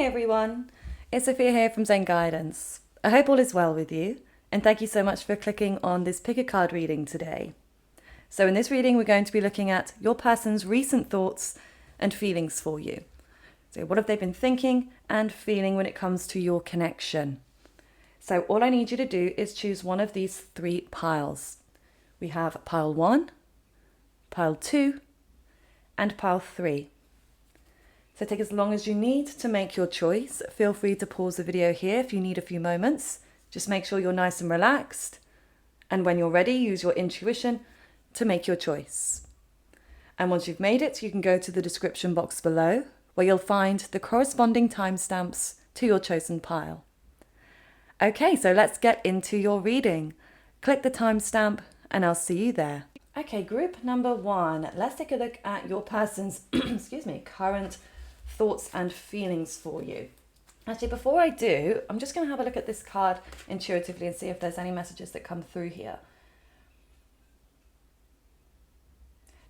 Hi everyone, it's Sophia here from Zen Guidance. I hope all is well with you, and thank you so much for clicking on this pick a card reading today. So in this reading, we're going to be looking at your person's recent thoughts and feelings for you. So what have they been thinking and feeling when it comes to your connection? So all I need you to do is choose one of these three piles. We have pile 1, pile 2, and pile 3. So take as long as you need to make your choice. Feel free to pause the video here if you need a few moments. Just make sure you're nice and relaxed. And when you're ready, use your intuition to make your choice. And once you've made it, you can go to the description box below, where you'll find the corresponding timestamps to your chosen pile. Okay, so let's get into your reading. Click the timestamp and I'll see you there. Okay, group number 1. Let's take a look at your person's current thoughts and feelings for you. Actually, before I do, I'm just going to have a look at this card intuitively and see if there's any messages that come through here.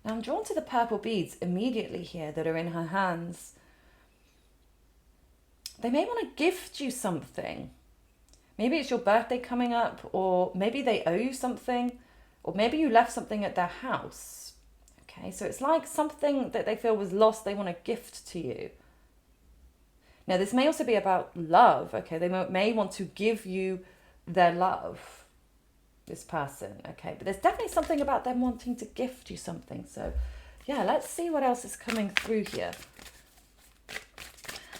Now I'm drawn to the purple beads immediately here that are in her hands. They may want to gift you something. Maybe it's your birthday coming up, or maybe they owe you something, or maybe you left something at their house. Okay, so it's like something that they feel was lost, they want to gift to you. Now, this may also be about love. Okay, they may want to give you their love, this person. Okay, but there's definitely something about them wanting to gift you something. So, yeah, let's see what else is coming through here.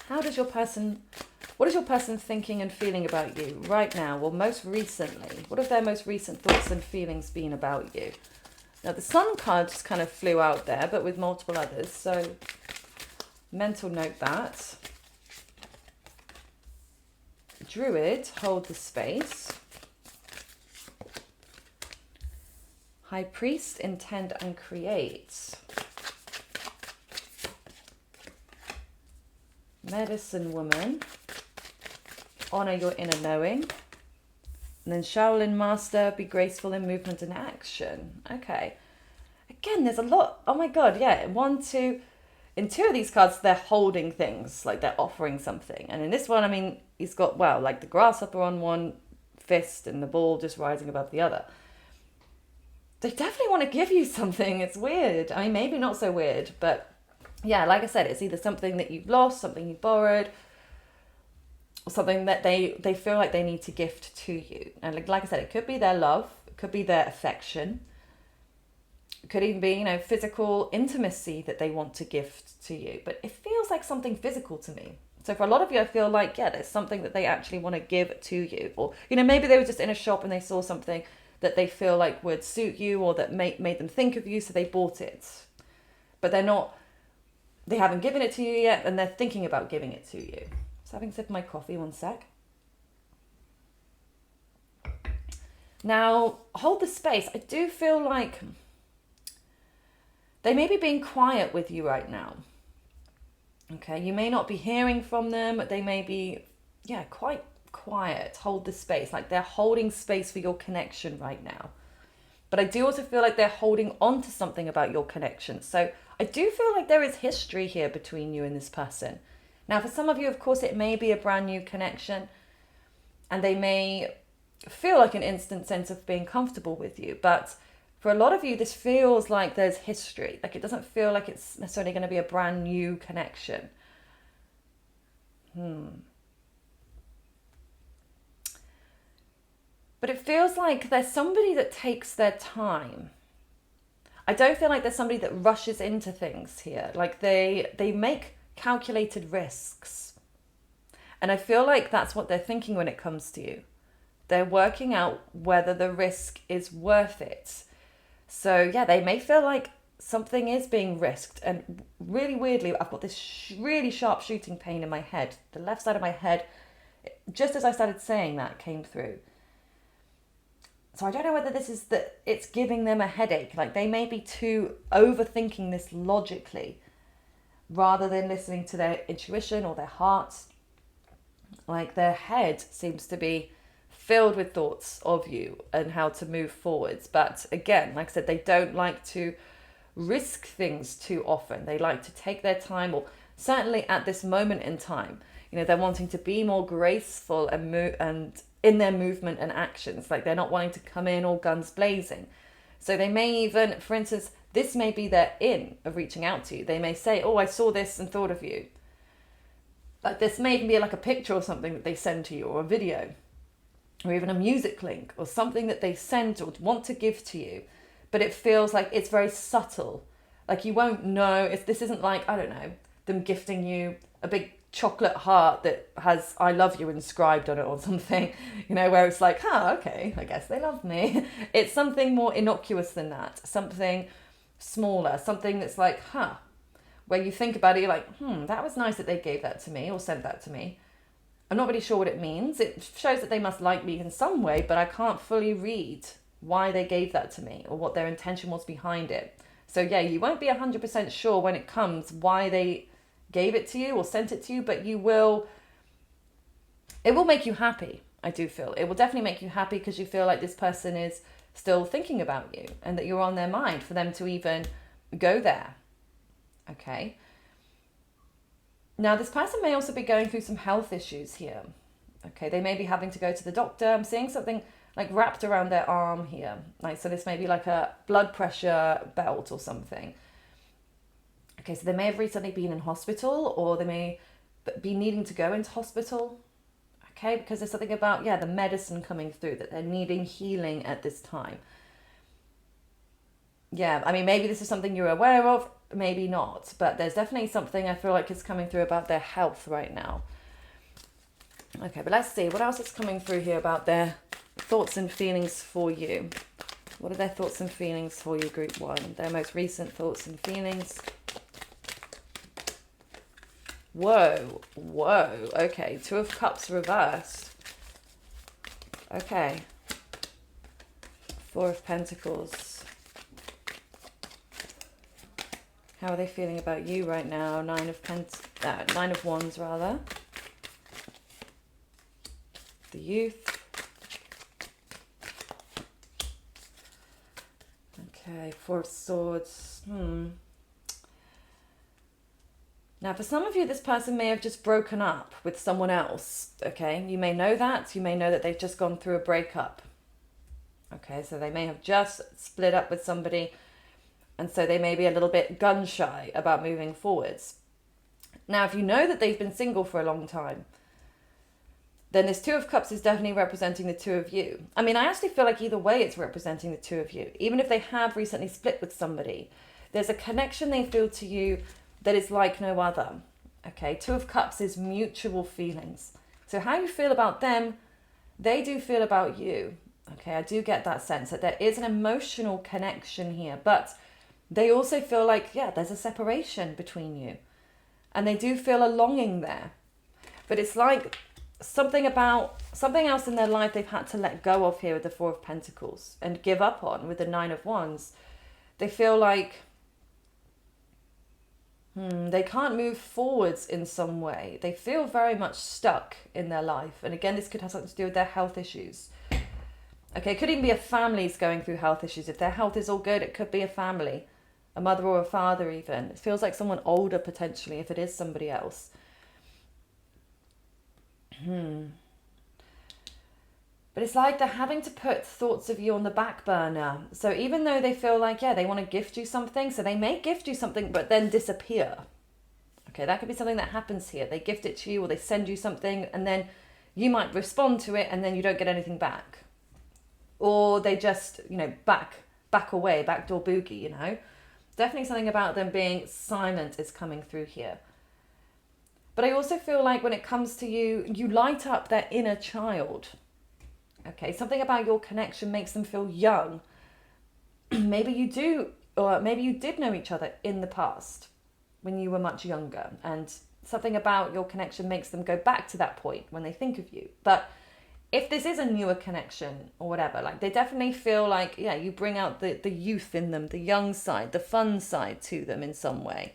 What is your person thinking and feeling about you right now? Well, most recently, what have their most recent thoughts and feelings been about you? Now, the Sun card just kind of flew out there, but with multiple others. So, mental note that. Druid, hold the space. High Priest, intend and create. Medicine Woman, honor your inner knowing. And then Shaolin Master, be graceful in movement and action. Okay. Again, there's a lot. Oh my God, yeah. 1, 2. In 2 of these cards, they're holding things, like they're offering something. And in this one, I mean, he's got, like the grasshopper on one fist and the ball just rising above the other. They definitely want to give you something. It's weird. I mean, maybe not so weird, but yeah, like I said, it's either something that you've lost, something you borrowed, something that they feel like they need to gift to you. And like I said, it could be their love, it could be their affection, it could even be, physical intimacy that they want to gift to you. But it feels like something physical to me. So for a lot of you, I feel like, yeah, there's something that they actually want to give to you. Or, maybe they were just in a shop and they saw something that they feel like would suit you or that made them think of you, so they bought it. But they haven't given it to you yet, and they're thinking about giving it to you. Having a sip of my coffee, one sec. Now, hold the space. I do feel like they may be being quiet with you right now. Okay, you may not be hearing from them, but they may be, quite quiet. Hold the space. Like they're holding space for your connection right now. But I do also feel like they're holding on to something about your connection. So I do feel like there is history here between you and this person. Now, for some of you, of course, it may be a brand new connection and they may feel like an instant sense of being comfortable with you. But for a lot of you, this feels like there's history. Like it doesn't feel like it's necessarily going to be a brand new connection. But it feels like there's somebody that takes their time. I don't feel like there's somebody that rushes into things here. Like they make calculated risks. And I feel like that's what they're thinking when it comes to you. They're working out whether the risk is worth it. So yeah, they may feel like something is being risked. And really weirdly, I've got this really sharp shooting pain in my head. The left side of my head, just as I started saying that, came through. So I don't know whether this is that it's giving them a headache. Like they may be too overthinking this logically, rather than listening to their intuition or their hearts. Like their head seems to be filled with thoughts of you and how to move forwards. But again, like I said, they don't like to risk things too often. They like to take their time, or certainly at this moment in time, you know, they're wanting to be more graceful and in their movement and actions. Like they're not wanting to come in all guns blazing. So they may even, for instance, this may be their in of reaching out to you. They may say, oh, I saw this and thought of you. Like this may even be like a picture or something that they send to you, or a video, or even a music link, or something that they send or want to give to you. But it feels like it's very subtle. Like you won't know if this isn't like, I don't know, them gifting you a big chocolate heart that has I love you inscribed on it or something, you know, where it's like, okay, I guess they love me. It's something more innocuous than that, something smaller, something that's like, where you think about it, you're like, that was nice that they gave that to me or sent that to me. I'm not really sure what it means. It shows that they must like me in some way, but I can't fully read why they gave that to me or what their intention was behind it. So yeah, you won't be 100% sure when it comes why they gave it to you or sent it to you, but it will make you happy. I do feel it will definitely make you happy because you feel like this person is still thinking about you and that you're on their mind for them to even go there. Okay. Now, this person may also be going through some health issues here. Okay, they may be having to go to the doctor. I'm seeing something like wrapped around their arm here. Like, so this may be like a blood pressure belt or something. Okay, so they may have recently been in hospital, or they may be needing to go into hospital. Okay, because there's something about, the medicine coming through, that they're needing healing at this time. Yeah, I mean, maybe this is something you're aware of, maybe not, but there's definitely something I feel like is coming through about their health right now. Okay, but let's see what else is coming through here about their thoughts and feelings for you. What are their thoughts and feelings for you, Group 1? Their most recent thoughts and feelings. Whoa. Okay, Two of Cups reversed. Okay. Four of Pentacles. How are they feeling about you right now? Nine of Wands, rather. The Youth. Okay, Four of Swords. Now, for some of you, this person may have just broken up with someone else, okay? You may know that. You may know that they've just gone through a breakup. Okay, so they may have just split up with somebody, and so they may be a little bit gun-shy about moving forwards. Now, if you know that they've been single for a long time, then this Two of Cups is definitely representing the two of you. I mean, I actually feel like either way it's representing the two of you. Even if they have recently split with somebody, there's a connection they feel to you that is like no other. Okay, Two of Cups is mutual feelings. So how you feel about them, they do feel about you. Okay, I do get that sense that there is an emotional connection here, but they also feel like, there's a separation between you. And they do feel a longing there. But it's like something else in their life they've had to let go of here with the Four of Pentacles and give up on with the Nine of Wands. They feel like they can't move forwards in some way. They feel very much stuck in their life. And again, this could have something to do with their health issues. Okay, it could even be a family's going through health issues. If their health is all good, it could be a family, a mother or a father even. It feels like someone older potentially if it is somebody else. But it's like they're having to put thoughts of you on the back burner. So even though they feel like, they want to gift you something, so they may gift you something but then disappear. Okay, that could be something that happens here. They gift it to you or they send you something and then you might respond to it and then you don't get anything back. Or they just, back away, backdoor boogie, Definitely something about them being silent is coming through here. But I also feel like when it comes to you, you light up their inner child. Okay, something about your connection makes them feel young. Maybe you do, or maybe you did know each other in the past when you were much younger. And something about your connection makes them go back to that point when they think of you. But if this is a newer connection or whatever, like they definitely feel like, you bring out the youth in them, the young side, the fun side to them in some way,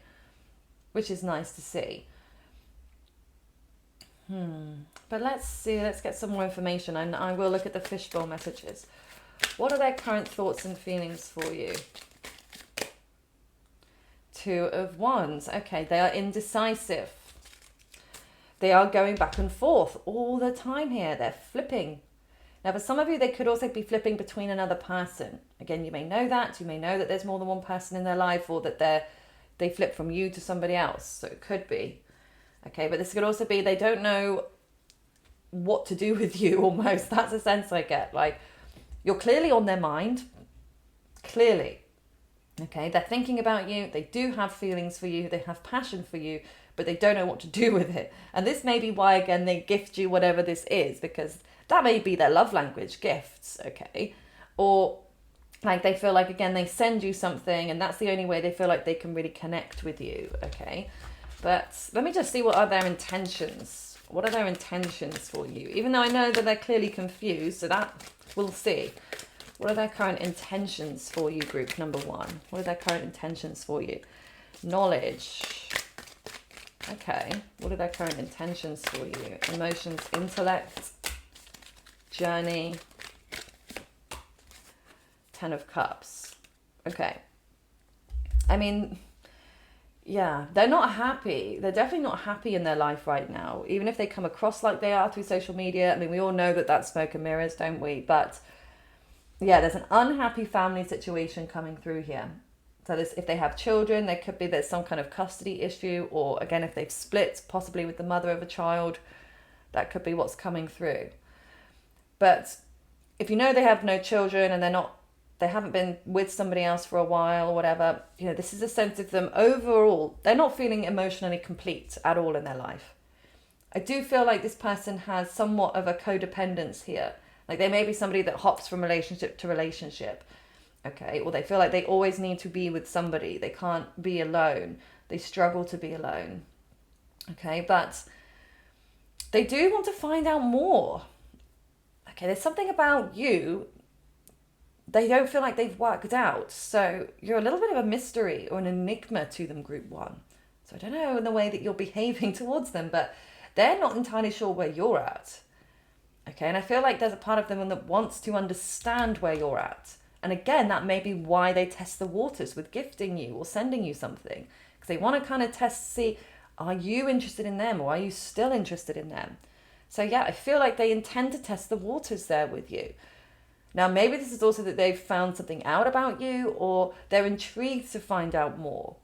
which is nice to see. But let's see, let's get some more information, and I will look at the fishbowl messages. What are their current thoughts and feelings for you? Two of Wands. Okay, they are indecisive. They are going back and forth all the time here. They're flipping. Now, for some of you, they could also be flipping between another person. Again, you may know that. You may know that there's more than one person in their life, or that they flip from you to somebody else. So it could be. Okay, but this could also be they don't know what to do with you almost. That's a sense I get. Like, you're clearly on their mind. Clearly. Okay, they're thinking about you. They do have feelings for you. They have passion for you, but they don't know what to do with it. And this may be why, again, they gift you whatever this is, because that may be their love language, gifts, okay? Or like they feel like, again, they send you something and that's the only way they feel like they can really connect with you, okay? But let me just see what are their intentions. What are their intentions for you? Even though I know that they're clearly confused, so that we'll see. What are their current intentions for you, group number one? What are their current intentions for you? Knowledge. Okay. What are their current intentions for you? Emotions, intellect, journey, Ten of Cups. Okay. I mean, yeah, they're not happy. They're definitely not happy in their life right now. Even if they come across like they are through social media. I mean, we all know that that's smoke and mirrors, don't we? But yeah, there's an unhappy family situation coming through here. So if they have children, there could be there's some kind of custody issue, or again, if they've split, possibly with the mother of a child, that could be what's coming through. But if you know they have no children and they haven't been with somebody else for a while or whatever, you know, this is a sense of them overall, they're not feeling emotionally complete at all in their life. I do feel like this person has somewhat of a codependence here. Like they may be somebody that hops from relationship to relationship, okay? Or they feel like they always need to be with somebody. They can't be alone. They struggle to be alone, okay? But they do want to find out more. Okay, there's something about you they don't feel like they've worked out. So you're a little bit of a mystery or an enigma to them, group one. So I don't know in the way that you're behaving towards them, but they're not entirely sure where you're at. Okay, and I feel like there's a part of them that wants to understand where you're at. And again, that may be why they test the waters with gifting you or sending you something. Because they want to kind of test, see, are you interested in them or are you still interested in them? So yeah, I feel like they intend to test the waters there with you. Now, maybe this is also that they've found something out about you or they're intrigued to find out more.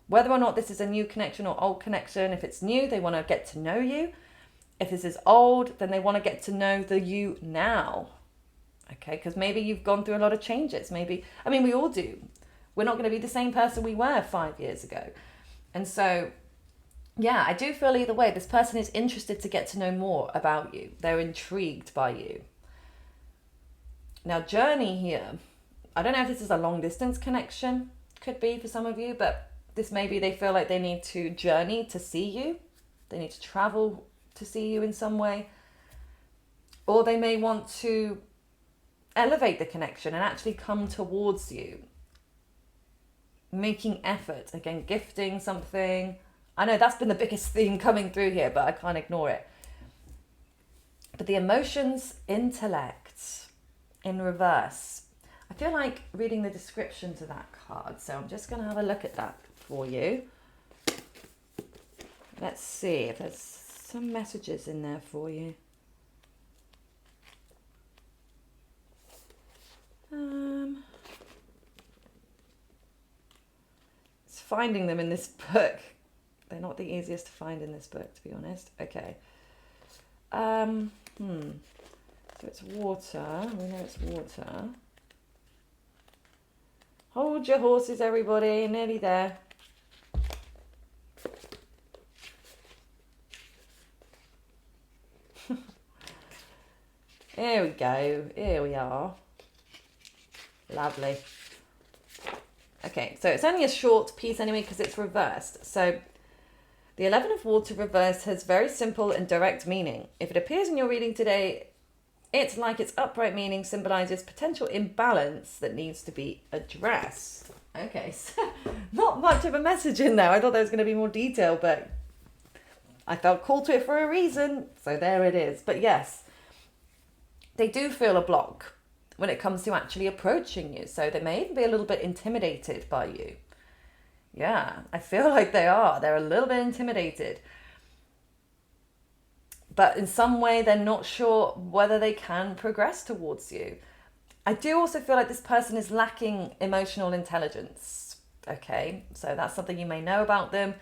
Whether or not this is a new connection or old connection, if it's new, they want to get to know you. If this is old, then they want to get to know the you now. Okay, because maybe you've gone through a lot of changes. Maybe, I mean, we all do. We're not going to be the same person we were 5 years ago. And so, yeah, I do feel either way, this person is interested to get to know more about you. They're intrigued by you. Now, journey here. I don't know if this is a long distance connection. Could be for some of you, but this maybe they feel like they need to journey to see you. They need to travel to see you in some way. Or they may want to elevate the connection and actually come towards you. Making effort. Again, gifting something. I know that's been the biggest theme coming through here, but I can't ignore it. But the emotions, intellect in reverse. I feel like reading the description to that card, so I'm just going to have a look at that for you. Let's see if there's some messages in there for you. It's finding them in this book. They're not the easiest to find in this book, to be honest. Okay. So it's water. We know it's water. Hold your horses, everybody. Nearly there. Here we go. Here we are. Lovely. Okay, so it's only a short piece anyway because it's reversed. So the 11 of Water reversed has very simple and direct meaning. If it appears in your reading today, it's like its upright meaning symbolizes potential imbalance that needs to be addressed. Okay, so not much of a message in there. I thought there was going to be more detail, but I felt called to it for a reason. So there it is. But yes, they do feel a block when it comes to actually approaching you. So they may even be a little bit intimidated by you. Yeah, I feel like they are. They're a little bit intimidated. But in some way, they're not sure whether they can progress towards you. I do also feel like this person is lacking emotional intelligence. Okay, so that's something you may know about them.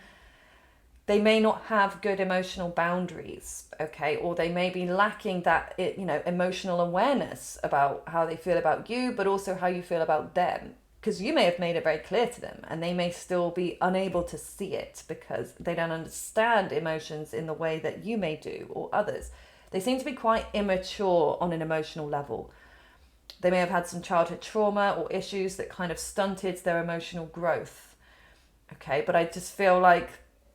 They may not have good emotional boundaries, okay, or they may be lacking that emotional awareness about how they feel about you, but also how you feel about them, because you may have made it very clear to them and they may still be unable to see it because they don't understand emotions in the way that you may do or others. They seem to be quite immature on an emotional level. They may have had some childhood trauma or issues that kind of stunted their emotional growth. Okay, but I just feel like,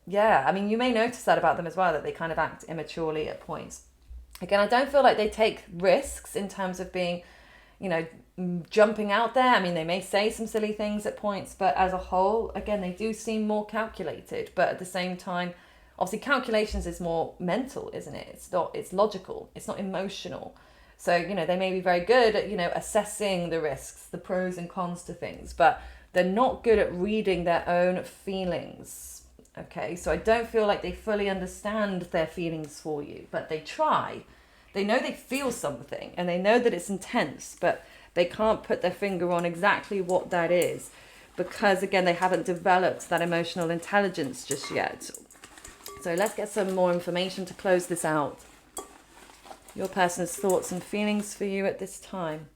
yeah, I mean, you may notice that about them as well, that they kind of act immaturely at points. Again, I don't feel like they take risks in terms of being, jumping out there. I mean, they may say some silly things at points, but as a whole, again, they do seem more calculated. But at the same time, obviously, calculations is more mental, isn't it? It's logical. It's not emotional. So, they may be very good at, assessing the risks, the pros and cons to things, but they're not good at reading their own feelings. Okay, so I don't feel like they fully understand their feelings for you, but they try. They know they feel something and they know that it's intense, but they can't put their finger on exactly what that is because, again, they haven't developed that emotional intelligence just yet. So let's get some more information to close this out. Your person's thoughts and feelings for you at this time.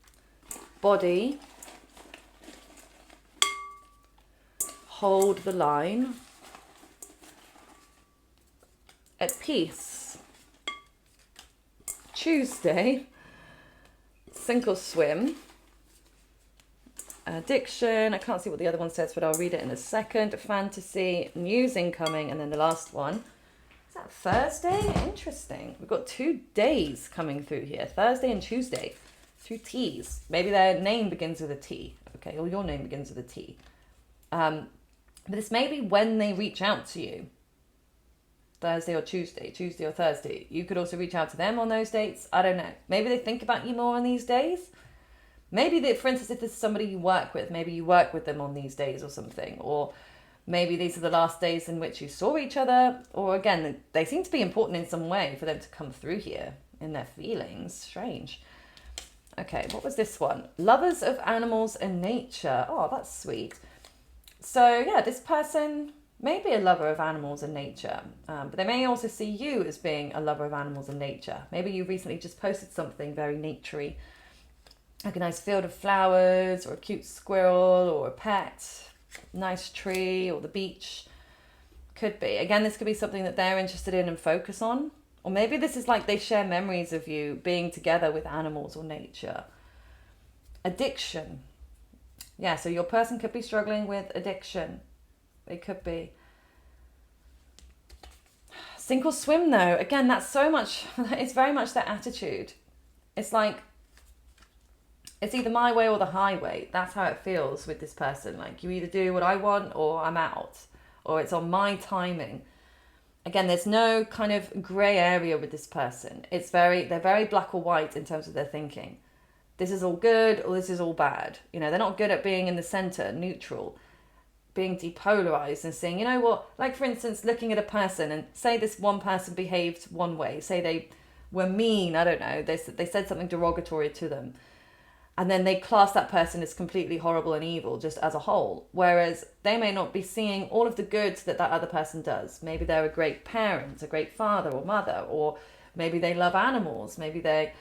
Body. Hold the line. At peace. Tuesday. Sink or swim. Addiction. I can't see what the other one says, but I'll read it in a second. Fantasy. News incoming. And then the last one. Is that Thursday? Interesting. We've got 2 days coming through here. Thursday and Tuesday. 2 T's. Maybe their name begins with a T. Okay, or your name begins with a T. But this may be when they reach out to you. Thursday or Tuesday or Thursday. You could also reach out to them on those dates. I don't know. Maybe they think about you more on these days. Maybe, for instance, if this is somebody you work with, maybe you work with them on these days or something. Or maybe these are the last days in which you saw each other. Or again, they seem to be important in some way for them to come through here in their feelings. Strange. Okay, what was this one? Lovers of animals and nature. Oh, that's sweet. So yeah, this person may be a lover of animals and nature, but they may also see you as being a lover of animals and nature. Maybe you recently just posted something very naturey, like a nice field of flowers or a cute squirrel or a pet, nice tree or the beach. Could be. Again, this could be something that they're interested in and focus on. Or maybe this is like they share memories of you being together with animals or nature. Addiction. Yeah, so your person could be struggling with addiction. They could be. Sink or swim, though. Again, that's so much. It's very much their attitude. It's like, it's either my way or the highway. That's how it feels with this person. Like, you either do what I want or I'm out. Or it's on my timing. Again, there's no kind of grey area with this person. They're very black or white in terms of their thinking. This is all good or this is all bad. They're not good at being in the centre, neutral, being depolarized and saying, you know what, like for instance, looking at a person and say this one person behaved one way, say they were mean, I don't know, they said something derogatory to them. And then they class that person as completely horrible and evil just as a whole. Whereas they may not be seeing all of the good that other person does. Maybe they're a great parent, a great father or mother, or maybe they love animals. Maybe they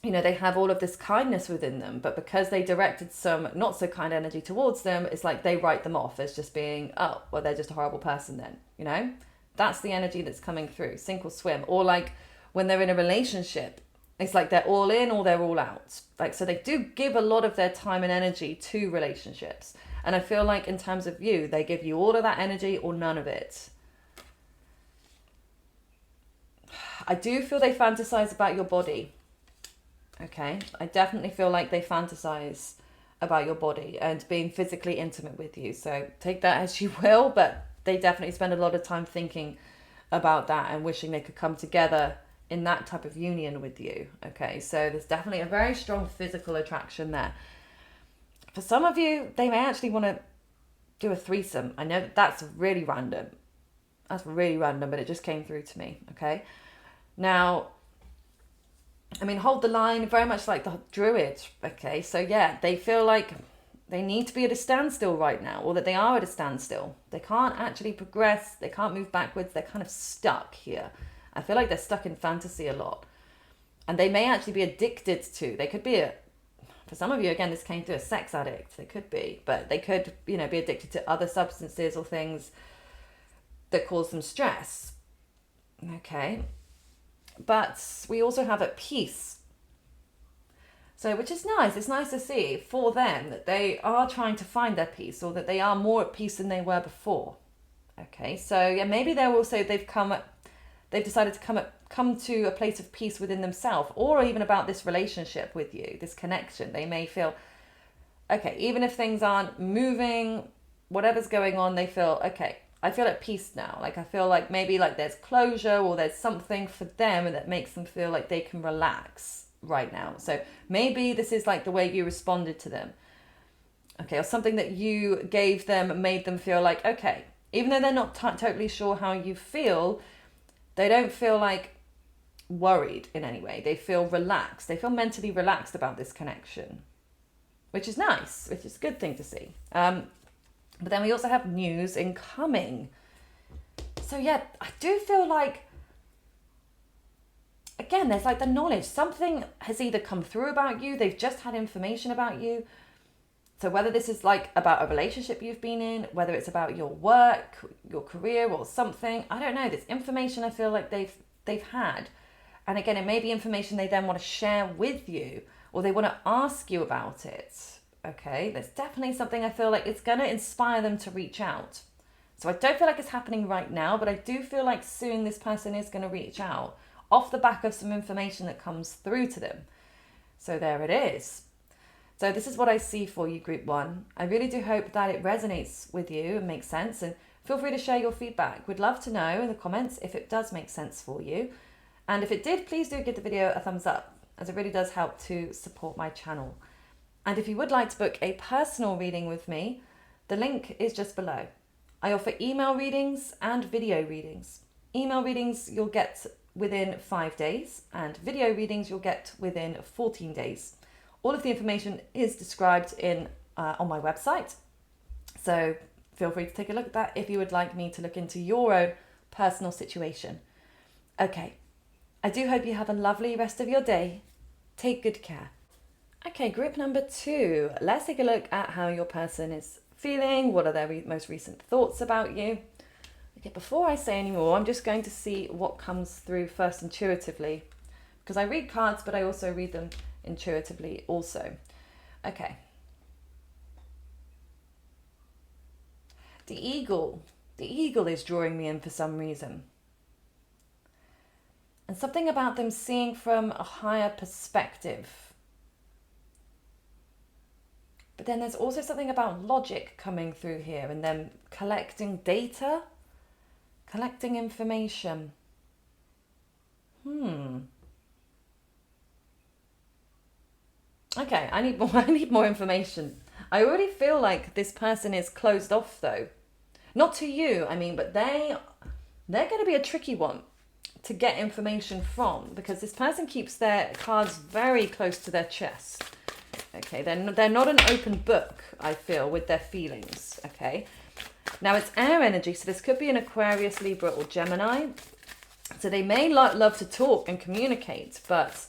have all of this kindness within them. But because they directed some not so kind energy towards them, it's like they write them off as just being, oh, well, they're just a horrible person then, That's the energy that's coming through, sink or swim. Or like when they're in a relationship, it's like they're all in or they're all out. Like, so they do give a lot of their time and energy to relationships. And I feel like in terms of you, they give you all of that energy or none of it. I do feel they fantasize about your body. Okay, I definitely feel like they fantasize about your body and being physically intimate with you. So take that as you will, but they definitely spend a lot of time thinking about that and wishing they could come together in that type of union with you. Okay, so there's definitely a very strong physical attraction there. For some of you, they may actually want to do a threesome. I know that that's really random. That's really random, but it just came through to me, okay? Now, I mean, hold the line, very much like the druid, okay? So yeah, they feel like they need to be at a standstill right now, or that they are at a standstill. They can't actually progress. They can't move backwards. They're kind of stuck here. I feel like they're stuck in fantasy a lot. And they may actually be addicted to, they could be for some of you, again, this came through, a sex addict. They could be, but they could, be addicted to other substances or things that cause them stress. Okay. But we also have at peace. So, which is nice. It's nice to see for them that they are trying to find their peace, or that they are more at peace than they were before. Okay. So yeah, maybe they're also, they've decided to come to a place of peace within themselves, or even about this relationship with you, this connection. They may feel, okay, even if things aren't moving, whatever's going on, they feel, okay, I feel at peace now. Like, I feel like maybe like there's closure, or there's something for them that makes them feel like they can relax right now. So maybe this is like the way you responded to them. Okay, or something that you gave them made them feel like, okay, even though they're not totally sure how you feel, they don't feel like worried in any way. They feel relaxed. They feel mentally relaxed about this connection, which is nice, which is a good thing to see. But then we also have news incoming. So yeah, I do feel like, again, there's like the knowledge. Something has either come through about you, they've just had information about you. So whether this is like about a relationship you've been in, whether it's about your work, your career, or something, I don't know. This information I feel like they've had. And again, it may be information they then want to share with you, or they want to ask you about it. Okay, there's definitely something I feel like it's going to inspire them to reach out. So I don't feel like it's happening right now, but I do feel like soon this person is going to reach out off the back of some information that comes through to them. So there it is. So this is what I see for you, Group 1. I really do hope that it resonates with you and makes sense. And feel free to share your feedback. We'd love to know in the comments if it does make sense for you. And if it did, please do give the video a thumbs up, as it really does help to support my channel. And if you would like to book a personal reading with me, the link is just below. I offer email readings and video readings. Email readings you'll get within 5 days, and video readings you'll get within 14 days. All of the information is described on my website. So feel free to take a look at that if you would like me to look into your own personal situation. Okay, I do hope you have a lovely rest of your day. Take good care. Okay, group number 2. Let's take a look at how your person is feeling. What are their most recent thoughts about you? Okay, before I say any more, I'm just going to see what comes through first intuitively, because I read cards, but I also read them intuitively also. Okay. The eagle. The eagle is drawing me in for some reason. And something about them seeing from a higher perspective. But then there's also something about logic coming through here, and them collecting data, collecting information. Okay, I need more information. I already feel like this person is closed off though. Not to you, I mean, but they're going to be a tricky one to get information from, because this person keeps their cards very close to their chest. Okay, they're not an open book, I feel, with their feelings. Okay, now it's air energy, so this could be an Aquarius, Libra, or Gemini. So they may love to talk and communicate, but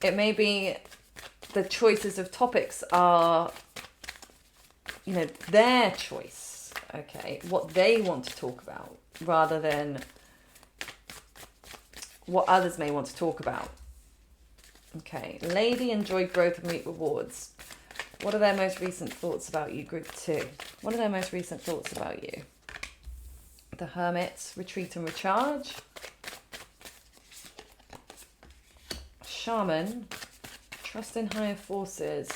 it may be the choices of topics are, their choice. Okay, what they want to talk about rather than what others may want to talk about. Okay, lady, enjoy growth and reap rewards. What are their most recent thoughts about you, group 2? What are their most recent thoughts about you? The hermit, retreat and recharge. Shaman, trust in higher forces.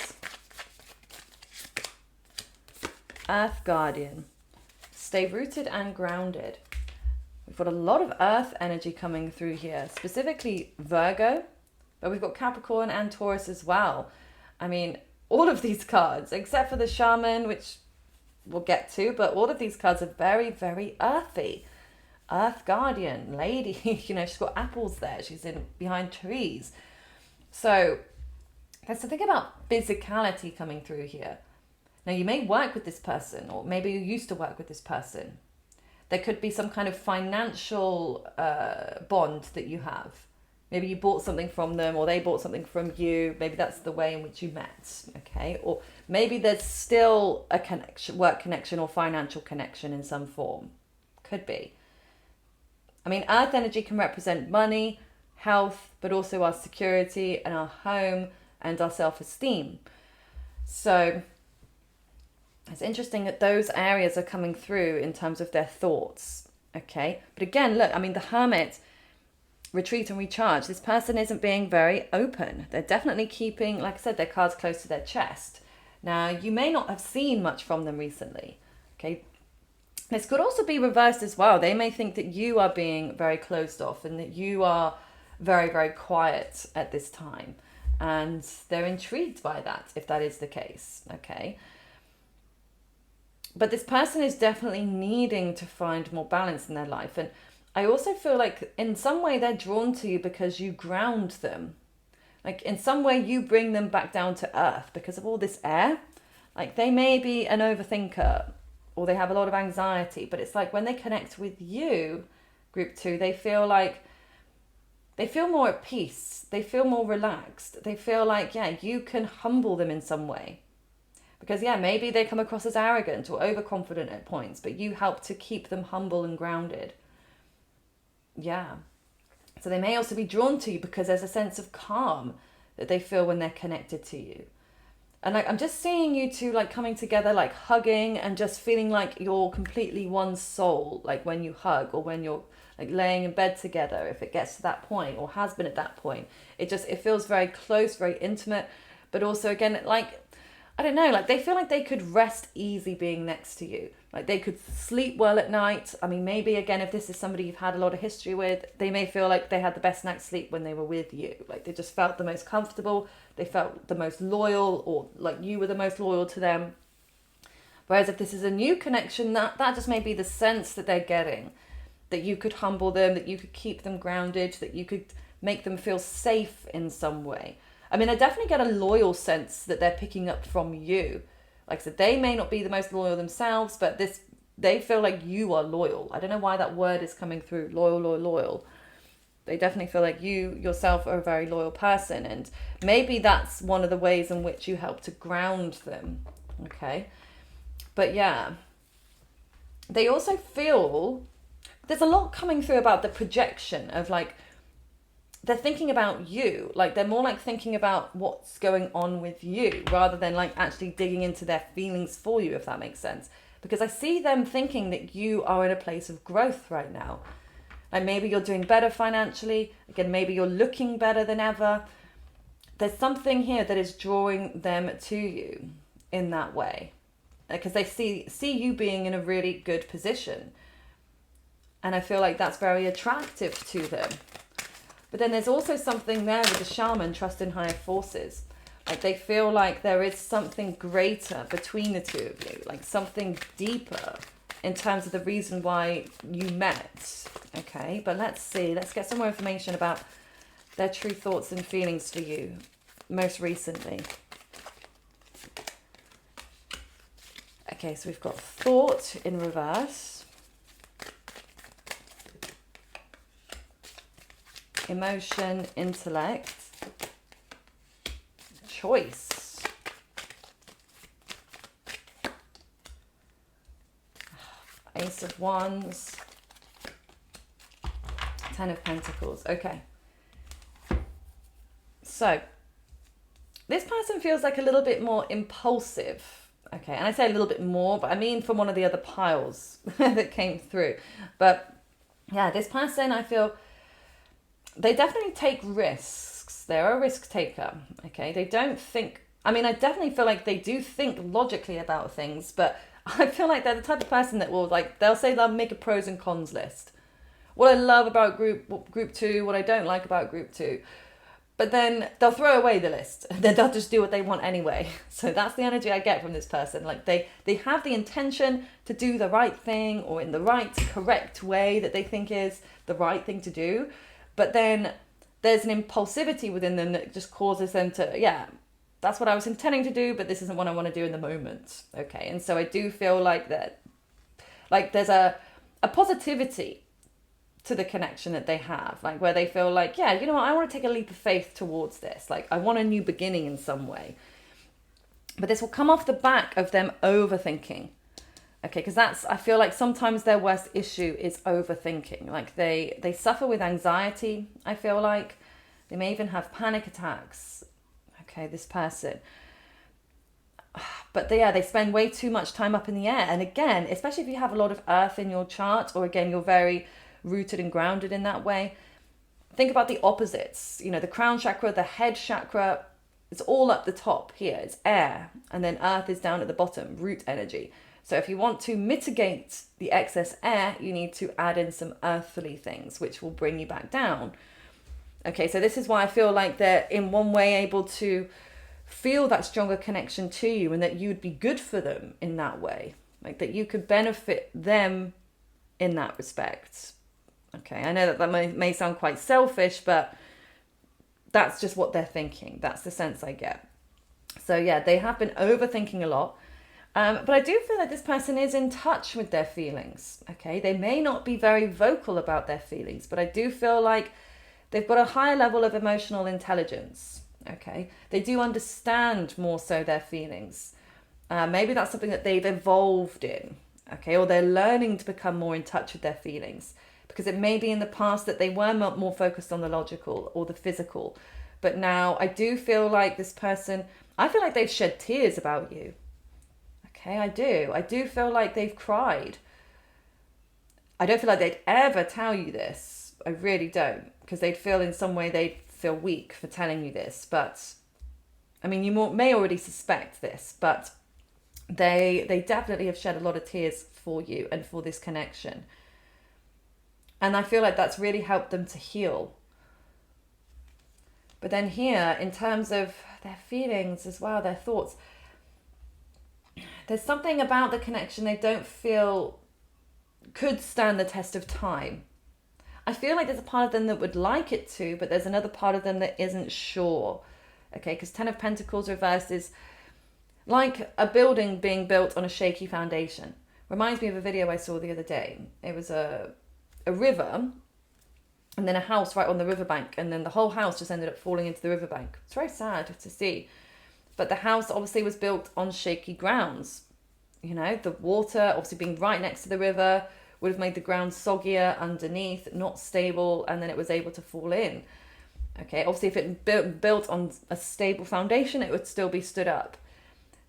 Earth guardian, stay rooted and grounded. We've got a lot of earth energy coming through here, specifically Virgo. But we've got Capricorn and Taurus as well. I mean, all of these cards, except for the Shaman, which we'll get to, but all of these cards are very, very earthy. Earth Guardian, lady, she's got apples there. She's in behind trees. So there's something about physicality coming through here. Now, you may work with this person, or maybe you used to work with this person. There could be some kind of financial bond that you have. Maybe you bought something from them, or they bought something from you. Maybe that's the way in which you met, okay? Or maybe there's still a connection, work connection or financial connection in some form. Could be. I mean, earth energy can represent money, health, but also our security and our home and our self-esteem. So it's interesting that those areas are coming through in terms of their thoughts, okay? But again, look, I mean, the Hermit, retreat and recharge. This person isn't being very open. They're definitely keeping, like I said, their cards close to their chest. Now, you may not have seen much from them recently, okay? This could also be reversed as well. They may think that you are being very closed off and that you are very, very quiet at this time. And they're intrigued by that, if that is the case, okay? But this person is definitely needing to find more balance in their life. And I also feel like in some way they're drawn to you because you ground them. Like in some way you bring them back down to earth because of all this air. Like they may be an overthinker or they have a lot of anxiety, but it's like when they connect with you, group 2, they feel more at peace. They feel more relaxed. They feel like, yeah, you can humble them in some way. Because, yeah, maybe they come across as arrogant or overconfident at points, but you help to keep them humble and grounded. Yeah. So they may also be drawn to you because there's a sense of calm that they feel when they're connected to you. And like I'm just seeing you two like coming together, like hugging and just feeling like you're completely one soul, like when you hug or when you're like laying in bed together, if it gets to that point or has been at that point. It feels very close, very intimate, but also again, like, I don't know, like they feel like they could rest easy being next to you. Like they could sleep well at night. I mean, maybe again, if this is somebody you've had a lot of history with, they may feel like they had the best night's sleep when they were with you. Like they just felt the most comfortable. They felt the most loyal, or like you were the most loyal to them. Whereas if this is a new connection, that just may be the sense that they're getting. That you could humble them, that you could keep them grounded, that you could make them feel safe in some way. I mean, I definitely get a loyal sense that they're picking up from you. Like I said, they may not be the most loyal themselves, but they feel like you are loyal. I don't know why that word is coming through, loyal. They definitely feel like you yourself are a very loyal person. And maybe that's one of the ways in which you help to ground them. Okay. But yeah, they also feel, there's a lot coming through about the projection of like, they're thinking about you, like they're more like thinking about what's going on with you rather than like actually digging into their feelings for you, if that makes sense. Because I see them thinking that you are in a place of growth right now. Like maybe you're doing better financially. Again, maybe you're looking better than ever. There's something here that is drawing them to you in that way. Because they see you being in a really good position. And I feel like that's very attractive to them. But then there's also something there with the shaman, trust in higher forces. Like they feel like there is something greater between the two of you, like something deeper in terms of the reason why you met. Okay, but let's see. Let's get some more information about their true thoughts and feelings for you most recently. Okay, so we've got thought in reverse. Emotion, intellect, choice. Ace of Wands, Ten of Pentacles. Okay. So, this person feels like a little bit more impulsive. Okay, and I say a little bit more, but I mean from one of the other piles that came through. But yeah, this person, I feel, they definitely take risks. They're a risk taker, okay? They don't think, I mean, I definitely feel like they do think logically about things, but I feel like they're the type of person that will, like, they'll say they'll make a pros and cons list. What I love about group 2, what I don't like about group 2. but then they'll throw away the list. They'll just do what they want anyway. So that's the energy I get from this person. Like they have the intention to do the right thing, or in the right, correct way that they think is the right thing to do. But then there's an impulsivity within them that just causes them to, yeah, that's what I was intending to do, but this isn't what I want to do in the moment. Okay. And so I do feel like that, like there's a positivity to the connection that they have, like where they feel like, yeah, you know what, I want to take a leap of faith towards this. Like I want a new beginning in some way. But this will come off the back of them overthinking. Okay, because I feel like sometimes their worst issue is overthinking. Like they suffer with anxiety, I feel like. They may even have panic attacks. Okay, this person. But they spend way too much time up in the air. And again, especially if you have a lot of earth in your chart, or again, you're very rooted and grounded in that way. Think about the opposites. You know, the crown chakra, the head chakra, it's all up the top here. It's air. And then earth is down at the bottom, root energy. So if you want to mitigate the excess air, you need to add in some earthly things, which will bring you back down. Okay, so this is why I feel like they're in one way able to feel that stronger connection to you, and that you'd be good for them in that way. Like that you could benefit them in that respect. Okay, I know that may sound quite selfish, but that's just what they're thinking. That's the sense I get. So yeah, they have been overthinking a lot. But I do feel like this person is in touch with their feelings. Okay, they may not be very vocal about their feelings, but I do feel like they've got a higher level of emotional intelligence. Okay, they do understand more so their feelings. Maybe that's something that they've evolved in. Okay, or they're learning to become more in touch with their feelings. Because it may be in the past that they were more focused on the logical or the physical. But now I do feel like this person, I feel like they've shed tears about you. Okay, I do. I do feel like they've cried. I don't feel like they'd ever tell you this. I really don't. Because they'd feel in some way they'd feel weak for telling you this. But, I mean, you may already suspect this. But they definitely have shed a lot of tears for you and for this connection. And I feel like that's really helped them to heal. But then here, in terms of their feelings as well, their thoughts, there's something about the connection they don't feel could stand the test of time. I feel like there's a part of them that would like it to, but there's another part of them that isn't sure. Okay, because Ten of Pentacles reversed is like a building being built on a shaky foundation. Reminds me of a video I saw the other day. It was a river, and then a house right on the riverbank, and then the whole house just ended up falling into the riverbank. It's very sad to see. But the house obviously was built on shaky grounds. You know, the water obviously being right next to the river would have made the ground soggier underneath, not stable, and then it was able to fall in. Okay, obviously if it built on a stable foundation, it would still be stood up.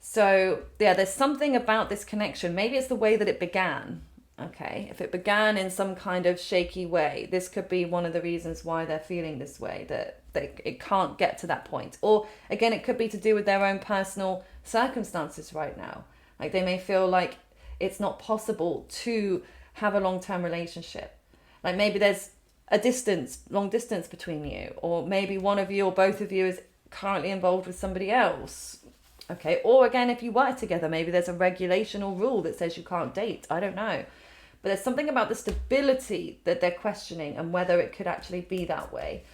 So yeah, there's something about this connection. Maybe it's the way that it began. Okay, if it began in some kind of shaky way, this could be one of the reasons why they're feeling this way, that it can't get to that point. Or again, it could be to do with their own personal circumstances right now. Like they may feel like it's not possible to have a long-term relationship. Like maybe there's a long distance between you, or maybe one of you or both of you is currently involved with somebody else. Okay, or again, if you work together, maybe there's a regulation or rule that says you can't date. I don't know. But there's something about the stability that they're questioning and whether it could actually be that way.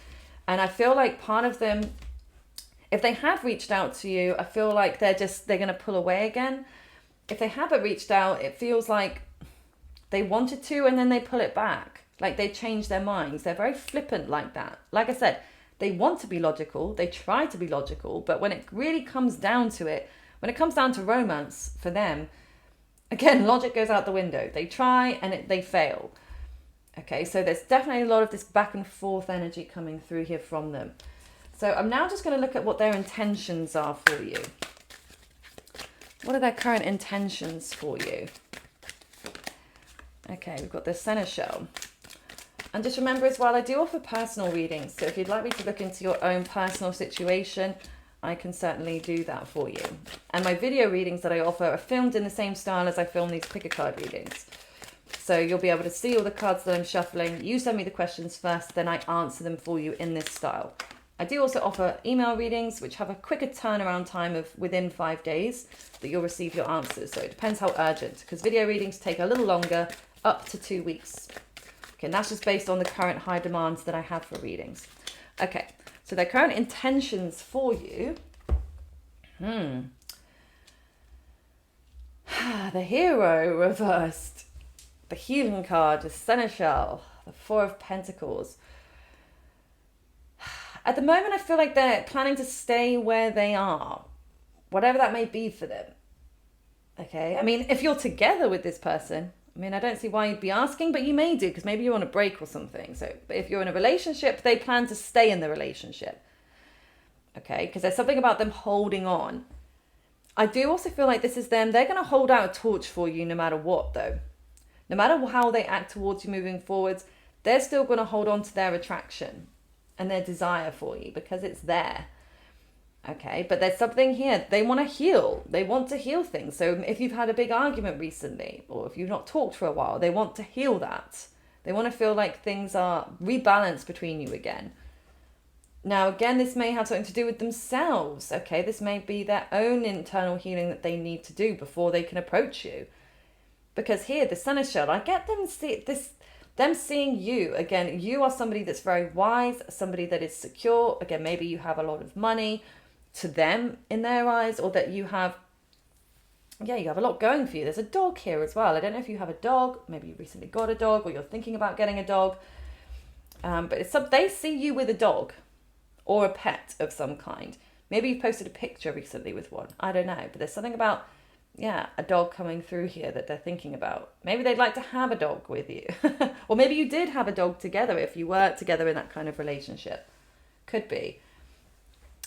And I feel like part of them, if they have reached out to you, I feel like they're going to pull away again. If they haven't reached out, it feels like they wanted to and then they pull it back. Like they change their minds. They're very flippant like that. Like I said, they want to be logical. They try to be logical. But when it really comes down to it, when it comes down to romance for them, again, logic goes out the window. They try and they fail. Okay, so there's definitely a lot of this back and forth energy coming through here from them. So I'm now just going to look at what their intentions are for you. What are their current intentions for you? Okay, we've got the Seneschal. And just remember as well, I do offer personal readings. So if you'd like me to look into your own personal situation, I can certainly do that for you. And my video readings that I offer are filmed in the same style as I film these pick-a-card readings. So you'll be able to see all the cards that I'm shuffling. You send me the questions first, then I answer them for you in this style. I do also offer email readings, which have a quicker turnaround time of within 5 days that you'll receive your answers. So it depends how urgent, because video readings take a little longer, up to 2 weeks. Okay, and that's just based on the current high demands that I have for readings. Okay, so their current intentions for you. The Hero reversed. The Healing card, the Seneschal, the Four of Pentacles. At the moment, I feel like they're planning to stay where they are, whatever that may be for them. Okay, I mean, if you're together with this person, I mean, I don't see why you'd be asking, but you may do, because maybe you're on a break or something. So, but if you're in a relationship, they plan to stay in the relationship. Okay, because there's something about them holding on. I do also feel like this is them. They're going to hold out a torch for you no matter what, though. No matter how they act towards you moving forwards, they're still going to hold on to their attraction and their desire for you because it's there. Okay, but there's something here. They want to heal. They want to heal things. So if you've had a big argument recently, or if you've not talked for a while, they want to heal that. They want to feel like things are rebalanced between you again. Now, again, this may have something to do with themselves. Okay, this may be their own internal healing that they need to do before they can approach you. Because here, the Seneschal, I get them them seeing you. Again, you are somebody that's very wise, somebody that is secure. Again, maybe you have a lot of money to them in their eyes, or that you have, you have a lot going for you. There's a dog here as well. I don't know if you have a dog, maybe you recently got a dog, or you're thinking about getting a dog. But they see you with a dog or a pet of some kind. Maybe you posted a picture recently with one. I don't know, but there's something about, a dog coming through here that they're thinking about. Maybe they'd like to have a dog with you. Or maybe you did have a dog together if you were together in that kind of relationship. Could be.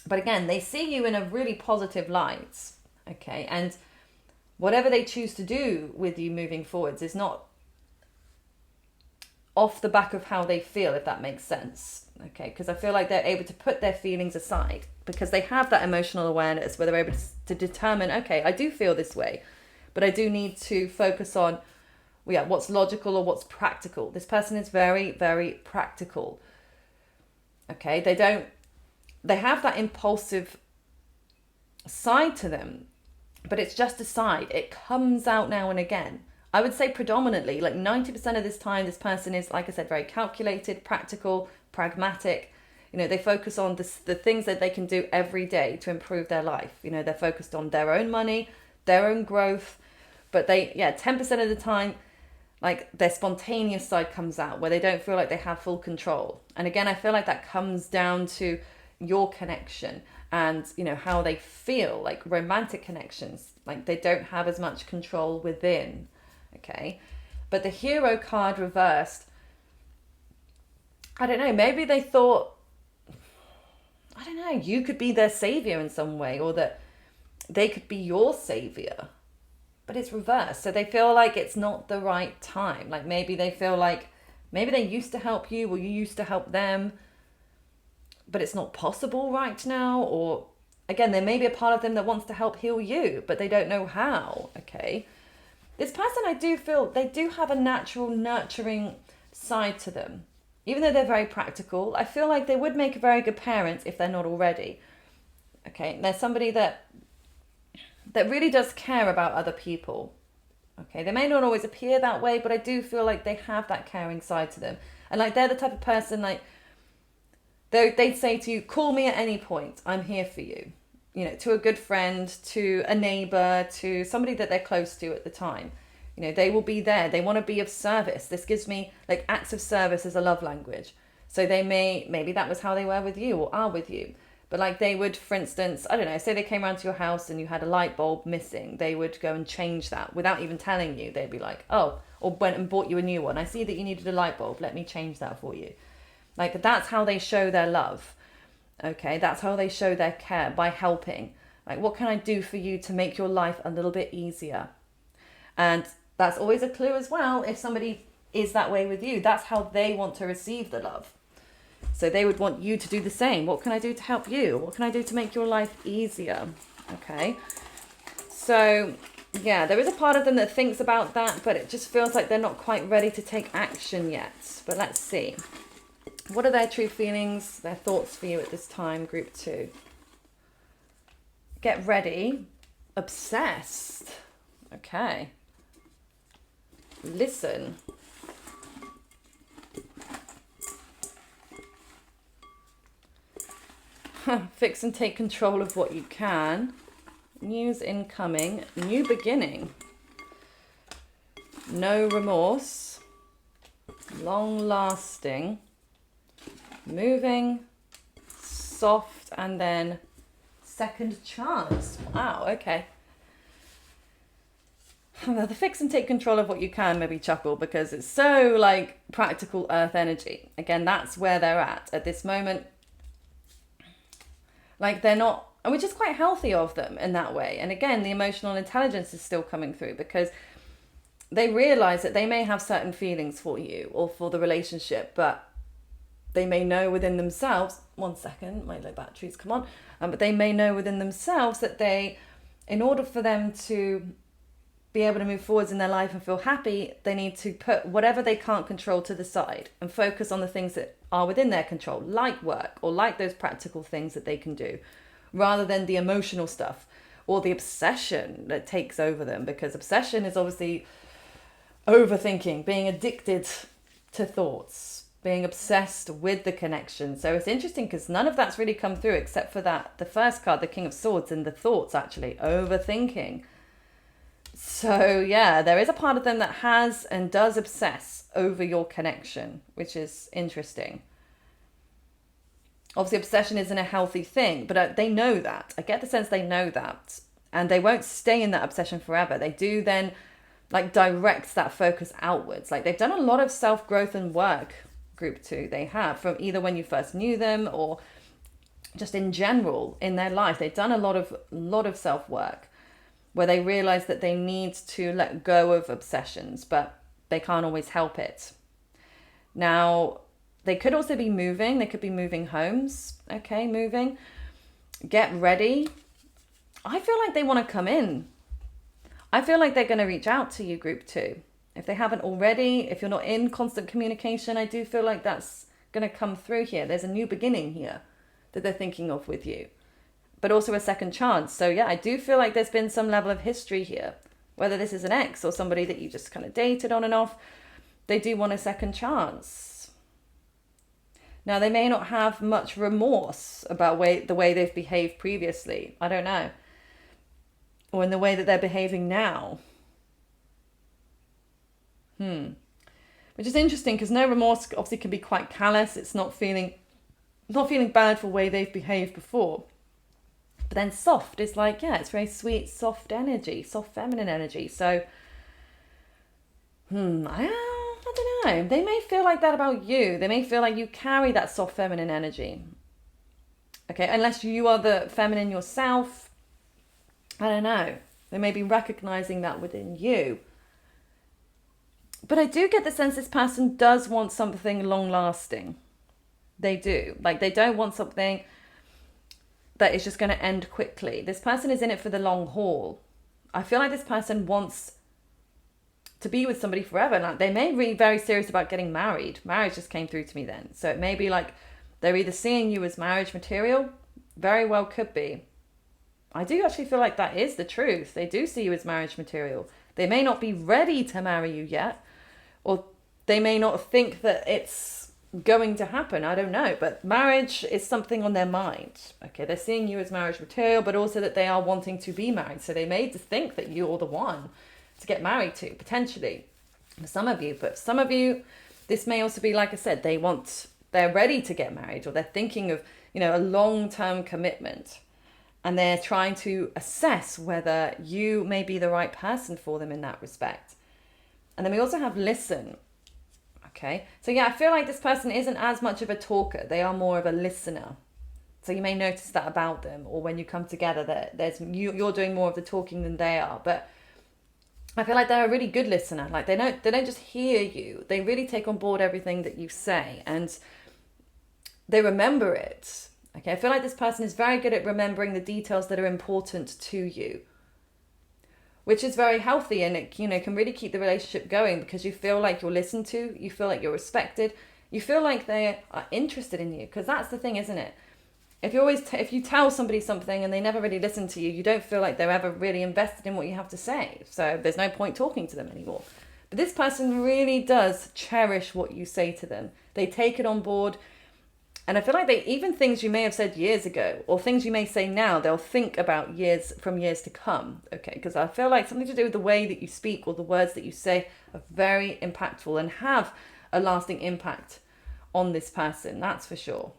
But again, they see you in a really positive light. Okay, and whatever they choose to do with you moving forwards is not off the back of how they feel, if that makes sense. Okay, because I feel like they're able to put their feelings aside because they have that emotional awareness where they're able to determine, okay, I do feel this way, but I do need to focus on, what's logical or what's practical. This person is very, very practical. Okay, they have that impulsive side to them, but it's just a side. It comes out now and again. I would say predominantly, like 90% of this time, this person is, like I said, very calculated, practical, pragmatic. They focus on the things that they can do every day to improve their life. They're focused on their own money, their own growth. But 10% of the time, like their spontaneous side comes out where they don't feel like they have full control. And again, I feel like that comes down to your connection and, how they feel, like romantic connections. Like they don't have as much control within. Okay, but the Hero card reversed, I don't know, maybe they thought, you could be their savior in some way, or that they could be your savior, but it's reversed. So they feel like it's not the right time. Like maybe they feel like, maybe they used to help you or you used to help them, but it's not possible right now. Or again, there may be a part of them that wants to help heal you, but they don't know how. Okay. This person, I do feel, they do have a natural nurturing side to them. Even though they're very practical, I feel like they would make a very good parent if they're not already. Okay, they're somebody that really does care about other people. Okay, they may not always appear that way, but I do feel like they have that caring side to them. And like they're the type of person, like, they'd say to you, call me at any point, I'm here for you. To a good friend, to a neighbor, to somebody that they're close to at the time. They will be there. They want to be of service. This gives me like acts of service as a love language. So maybe that was how they were with you or are with you. But like they would, for instance, I don't know, say they came around to your house and you had a light bulb missing. They would go and change that without even telling you. They'd be like, oh, or went and bought you a new one. I see that you needed a light bulb. Let me change that for you. Like that's how they show their love. Okay, that's how they show their care, by helping. Like, what can I do for you to make your life a little bit easier? And that's always a clue as well. If somebody is that way with you, that's how they want to receive the love. So they would want you to do the same. What can I do to help you? What can I do to make your life easier? Okay. So, there is a part of them that thinks about that, but it just feels like they're not quite ready to take action yet. But let's see. What are their true feelings, their thoughts for you at this time, group 2? Get ready. Obsessed. Okay. Listen. Fix and take control of what you can. News incoming. New beginning. No remorse. Long lasting. Moving. Soft. And then second chance. Wow, okay. The fix and take control of what you can maybe chuckle because it's so like practical earth energy. Again, that's where they're at this moment. Like they're not, which is quite healthy of them in that way. And again, the emotional intelligence is still coming through because they realize that they may have certain feelings for you or for the relationship, but they may know within themselves, one second, my low batteries come on, but they may know within themselves that they, in order for them to be able to move forwards in their life and feel happy, they need to put whatever they can't control to the side and focus on the things that are within their control, like work or like those practical things that they can do, rather than the emotional stuff or the obsession that takes over them, because obsession is obviously overthinking, being addicted to thoughts, being obsessed with the connection. So it's interesting because none of that's really come through except for that, the first card, the King of Swords, and the thoughts actually, overthinking. So yeah, there is a part of them that has and does obsess over your connection, which is interesting. Obviously, obsession isn't a healthy thing, but they know that. I get the sense they know that. And they won't stay in that obsession forever. They do then like direct that focus outwards. Like they've done a lot of self-growth and work, group 2. They have, from either when you first knew them or just in general in their life. They've done a lot of self-work, where they realize that they need to let go of obsessions, but they can't always help it. Now, they could also be moving. They could be moving homes. Okay, moving. Get ready. I feel like they want to come in. I feel like they're going to reach out to you, group 2. If they haven't already, if you're not in constant communication, I do feel like that's going to come through here. There's a new beginning here that they're thinking of with you, but also a second chance. So yeah, I do feel like there's been some level of history here, whether this is an ex or somebody that you just kind of dated on and off. They do want a second chance. Now, they may not have much remorse about the way they've behaved previously. I don't know. Or in the way that they're behaving now. Which is interesting because no remorse obviously can be quite callous. It's not feeling bad for the way they've behaved before. But then soft is like, yeah, it's very sweet, soft energy, soft feminine energy. So, I don't know. They may feel like that about you. They may feel like you carry that soft feminine energy. Okay, unless you are the feminine yourself. I don't know. They may be recognizing that within you. But I do get the sense this person does want something long lasting. They do. Like they don't want something that is just going to end quickly. This person is in it for the long haul. I feel like this person wants to be with somebody forever. Like they may be very serious about getting married. Marriage just came through to me then. So it may be like they're either seeing you as marriage material. Very well could be. I do actually feel like that is the truth. They do see you as marriage material. They may not be ready to marry you yet, or they may not think that it's going to happen. I don't know. But marriage is something on their mind. Okay, they're seeing you as marriage material, but also that they are wanting to be married. So they may think that you're the one to get married to, potentially. For some of you. But for some of you, this may also be, like I said, they're ready to get married, or they're thinking of, a long-term commitment. And they're trying to assess whether you may be the right person for them in that respect. And then we also have listen. Okay. So yeah, I feel like this person isn't as much of a talker. They are more of a listener. So you may notice that about them, or when you come together, that you're doing more of the talking than they are. But I feel like they're a really good listener. Like they don't just hear you. They really take on board everything that you say, and they remember it. Okay, I feel like this person is very good at remembering the details that are important to you, which is very healthy, and it can really keep the relationship going because you feel like you're listened to, you feel like you're respected, You feel like they are interested in you, because that's the thing, isn't it? If you tell somebody something and they never really listen to you, you don't feel like they're ever really invested in what you have to say. So there's no point talking to them anymore. But this person really does cherish what you say to them. They take it on board. And I feel like even things you may have said years ago, or things you may say now, they'll think about years to come. Okay, because I feel like something to do with the way that you speak or the words that you say are very impactful and have a lasting impact on this person. That's for sure.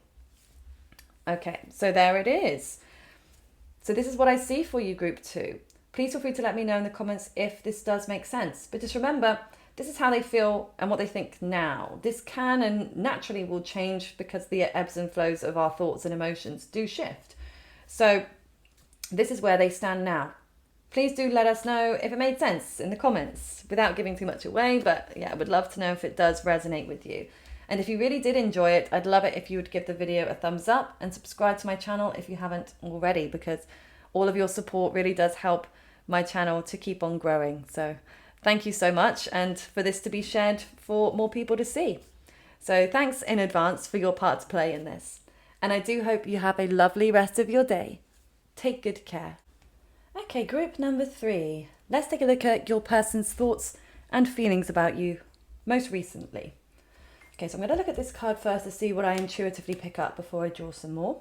Okay, so there it is. So this is what I see for you, group 2. Please feel free to let me know in the comments if this does make sense. But just remember, this is how they feel and what they think now. This can and naturally will change because the ebbs and flows of our thoughts and emotions do shift. So this is where they stand now. Please do let us know if it made sense in the comments without giving too much away. But yeah, I would love to know if it does resonate with you. And if you really did enjoy it, I'd love it if you would give the video a thumbs up and subscribe to my channel if you haven't already, because all of your support really does help my channel to keep on growing. So thank you so much, and for this to be shared for more people to see. So thanks in advance for your part to play in this. And I do hope you have a lovely rest of your day. Take good care. Okay, group number 3. Let's take a look at your person's thoughts and feelings about you most recently. Okay, so I'm going to look at this card first to see what I intuitively pick up before I draw some more.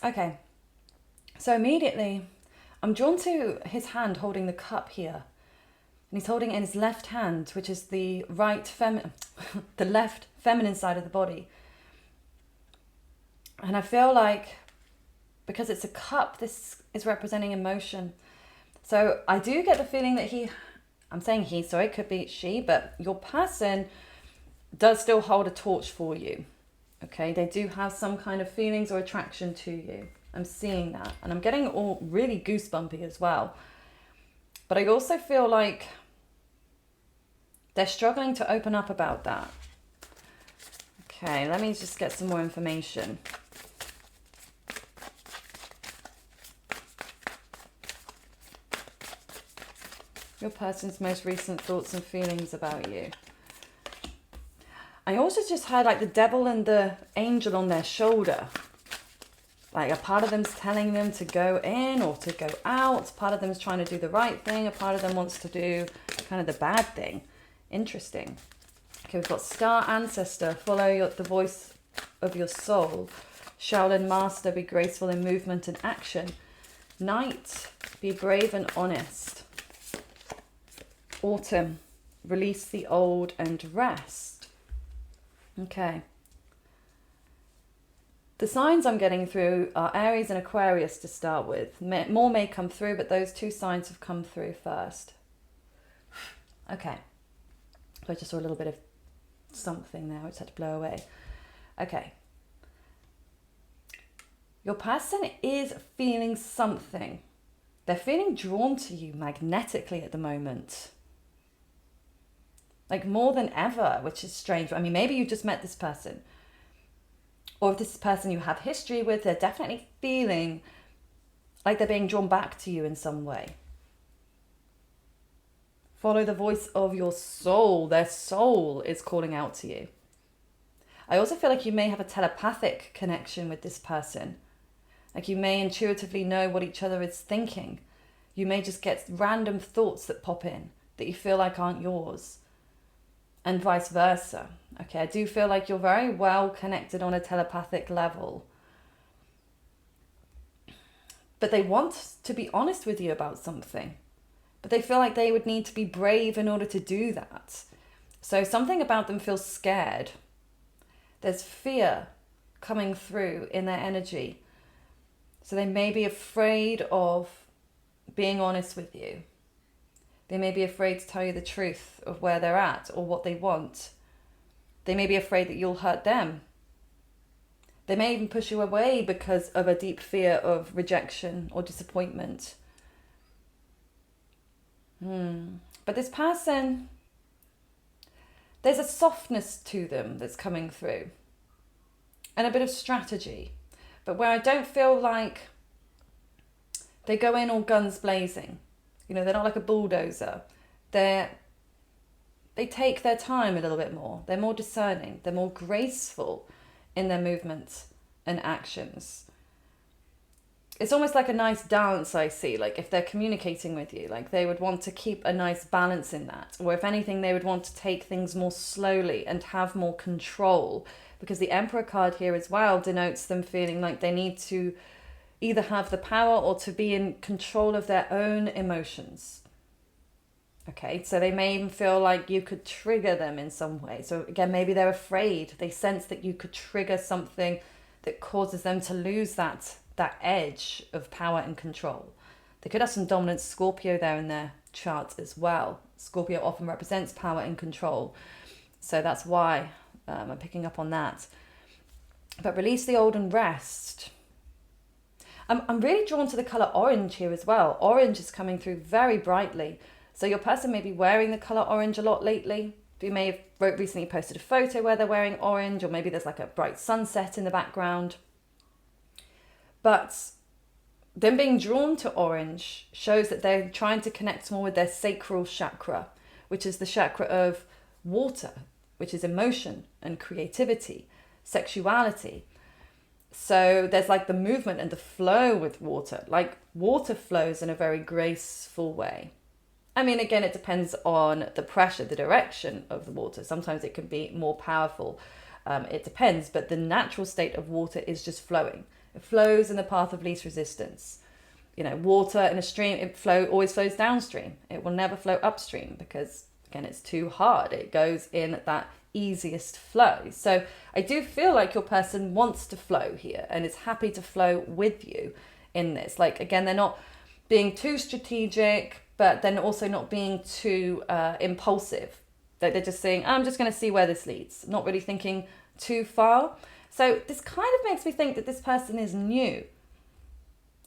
Okay, so immediately I'm drawn to his hand holding the cup here. And he's holding it in his left hand, which is the the left feminine side of the body. And I feel like, because it's a cup, this is representing emotion. So I do get the feeling that it could be she, but your person does still hold a torch for you. Okay, they do have some kind of feelings or attraction to you. I'm seeing that, and I'm getting all really goosebumpy as well. But I also feel like they're struggling to open up about that. Okay, let me just get some more information. Your person's most recent thoughts and feelings about you. I also just had like the devil and the angel on their shoulder. Like a part of them's telling them to go in or to go out. Part of them's trying to do the right thing. A part of them wants to do kind of the bad thing. Interesting. Okay, we've got Star Ancestor. Follow the voice of your soul. Shaolin Master. Be graceful in movement and action. Knight. Be brave and honest. Autumn. Release the old and rest. Okay. The signs I'm getting through are Aries and Aquarius to start with. More may come through, but those 2 signs have come through first. Okay. So I just saw a little bit of something there which had to blow away. Okay. Your person is feeling something. They're feeling drawn to you magnetically at the moment. Like more than ever, which is strange. I mean, maybe you just met this person. Or if this person you have history with, they're definitely feeling like they're being drawn back to you in some way. Follow the voice of your soul. Their soul is calling out to you. I also feel like you may have a telepathic connection with this person. Like you may intuitively know what each other is thinking. You may just get random thoughts that pop in that you feel like aren't yours. And vice versa. Okay, I do feel like you're very well connected on a telepathic level. But they want to be honest with you about something. But they feel like they would need to be brave in order to do that. So something about them feels scared. There's fear coming through in their energy. So they may be afraid of being honest with you. They may be afraid to tell you the truth of where they're at or what they want. They may be afraid that you'll hurt them. They may even push you away because of a deep fear of rejection or disappointment. But this person, there's a softness to them that's coming through. And a bit of strategy. But where I don't feel like they go in all guns blazing. You know, they're not like a bulldozer. They take their time a little bit more. They're more discerning. They're more graceful in their movements and actions. It's almost like a nice dance, I see. Like if they're communicating with you, like they would want to keep a nice balance in that. Or if anything, they would want to take things more slowly and have more control. Because the Emperor card here as well denotes them feeling like they need to either have the power or to be in control of their own emotions. Okay, so they may even feel like you could trigger them in some way. So again, maybe they're afraid. They sense that you could trigger something that causes them to lose that edge of power and control. They could have some dominant Scorpio there in their chart as well. Scorpio often represents power and control. So that's why I'm picking up on that. But release the old and rest. I'm really drawn to the colour orange here as well. Orange is coming through very brightly. So your person may be wearing the colour orange a lot lately. You may have recently posted a photo where they're wearing orange, or maybe there's like a bright sunset in the background. But them being drawn to orange shows that they're trying to connect more with their sacral chakra, which is the chakra of water, which is emotion and creativity, sexuality. So there's like the movement and the flow with water, like water flows in a very graceful way. I mean, again, it depends on the pressure, the direction of the water. Sometimes it can be more powerful. It depends, but the natural state of water is just flowing. It flows in the path of least resistance. You know, water in a stream, always flows downstream. It will never flow upstream because, again, it's too hard. It goes in that easiest flow. So I do feel like your person wants to flow here and is happy to flow with you in this. Like, again, they're not being too strategic, but then also not being too impulsive. Like they're just saying, I'm just going to see where this leads, not really thinking too far. So this kind of makes me think that this person is new.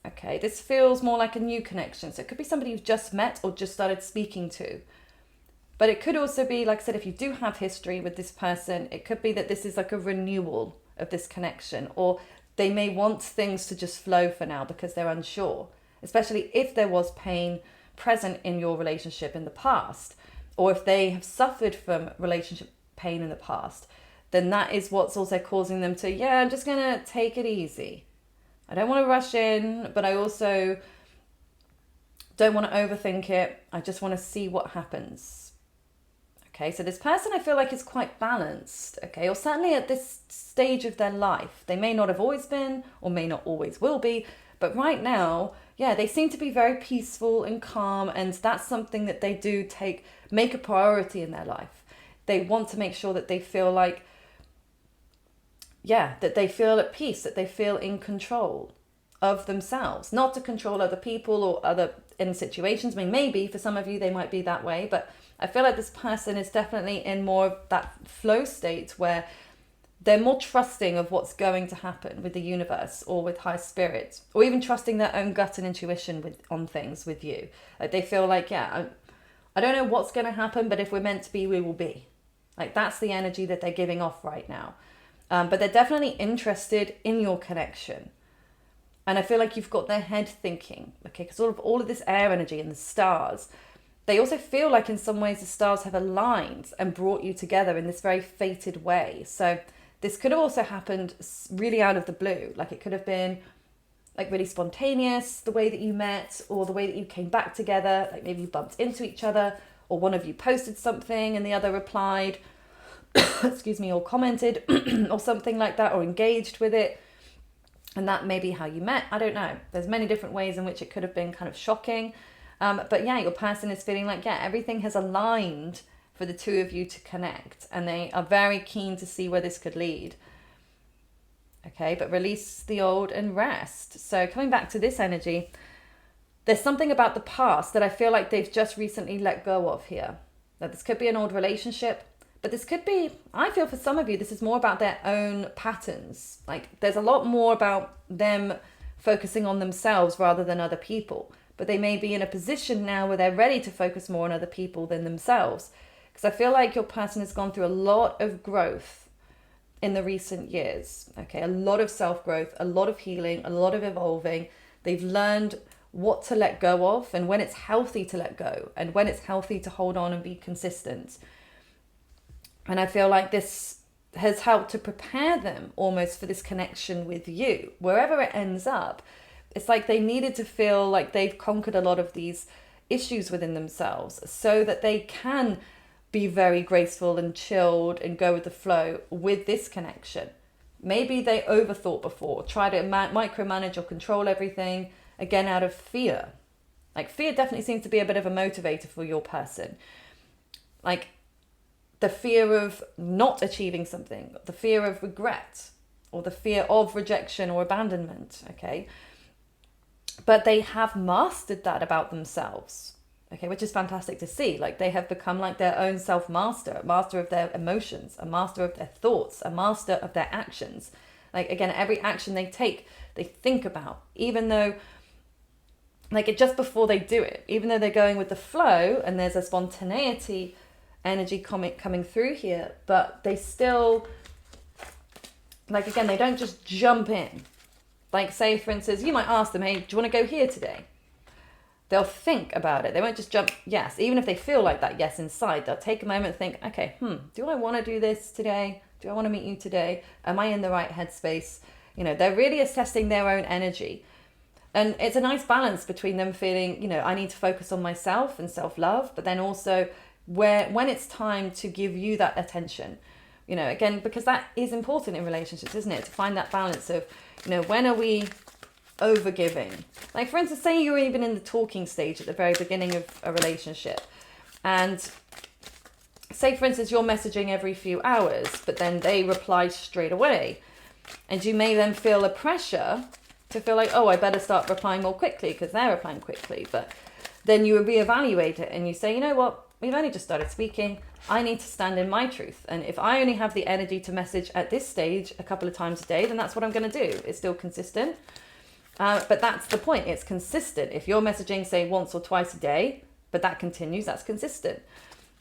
Okay, this feels more like a new connection. So it could be somebody you've just met or just started speaking to. But it could also be, like I said, if you do have history with this person, it could be that this is like a renewal of this connection, or they may want things to just flow for now because they're unsure, especially if there was pain present in your relationship in the past, or if they have suffered from relationship pain in the past, then that is what's also causing them to, I'm just going to take it easy. I don't want to rush in, but I also don't want to overthink it. I just want to see what happens. Okay, so this person I feel like is quite balanced, okay, or certainly at this stage of their life. They may not have always been, or may not always will be, but right now, they seem to be very peaceful and calm, and that's something that they do make a priority in their life. They want to make sure that they feel like, that they feel at peace, that they feel in control of themselves, not to control other people or other in situations. I mean, maybe for some of you, they might be that way, but I feel like this person is definitely in more of that flow state where they're more trusting of what's going to happen with the universe or with high spirit, or even trusting their own gut and intuition on things with you. Like they feel like, I don't know what's going to happen, but if we're meant to be, we will be. Like that's the energy that they're giving off right now. But they're definitely interested in your connection. And I feel like you've got their head thinking, okay, because all of this air energy and the stars, they also feel like in some ways the stars have aligned and brought you together in this very fated way. So this could have also happened really out of the blue. Like it could have been like really spontaneous, the way that you met, or the way that you came back together. Like maybe you bumped into each other, or one of you posted something and the other replied, or commented or something like that, or engaged with it. And that may be how you met. I don't know. There's many different ways in which it could have been kind of shocking. But your person is feeling like, everything has aligned for the two of you to connect. And they are very keen to see where this could lead. Okay, but release the old and rest. So coming back to this energy, there's something about the past that I feel like they've just recently let go of here. Now, this could be an old relationship, but this could be, I feel for some of you, this is more about their own patterns. Like there's a lot more about them focusing on themselves rather than other people. But they may be in a position now where they're ready to focus more on other people than themselves. Because I feel like your person has gone through a lot of growth in the recent years. Okay, a lot of self-growth, a lot of healing, a lot of evolving. They've learned what to let go of and when it's healthy to let go and when it's healthy to hold on and be consistent. And I feel like this has helped to prepare them almost for this connection with you. Wherever it ends up, it's like they needed to feel like they've conquered a lot of these issues within themselves so that they can be very graceful and chilled and go with the flow with this connection. Maybe they overthought before, try to micromanage or control everything, again, out of fear. Like, fear definitely seems to be a bit of a motivator for your person. Like, the fear of not achieving something, the fear of regret, or the fear of rejection or abandonment, okay? But they have mastered that about themselves, okay, which is fantastic to see. Like, they have become like their own self-master, a master of their emotions, a master of their thoughts, a master of their actions. Like, again, every action they take, they think about, even though, like, just before they do it, even though they're going with the flow and there's a spontaneity energy coming through here, but they still, like, again, they don't just jump in. Like, say, for instance, you might ask them, hey, do you want to go here today? They'll think about it. They won't just jump yes. Even if they feel like that yes inside, they'll take a moment and think, okay, do I want to do this today? Do I want to meet you today? Am I in the right headspace? You know, they're really assessing their own energy. And it's a nice balance between them feeling, you know, I need to focus on myself and self-love, but then also when it's time to give you that attention, you know, again, because that is important in relationships, isn't it? To find that balance of, you know, when are we over giving? Like, for instance, say you're even in the talking stage at the very beginning of a relationship, and say, for instance, you're messaging every few hours, but then they reply straight away, and you may then feel a pressure to feel like, oh, I better start replying more quickly because they're replying quickly. But then you reevaluate it and you say, you know what, we've only just started speaking. I need to stand in my truth. And if I only have the energy to message at this stage a couple of times a day, then that's what I'm going to do. It's still consistent. But that's the point. It's consistent. If you're messaging, say, once or twice a day, but that continues, that's consistent.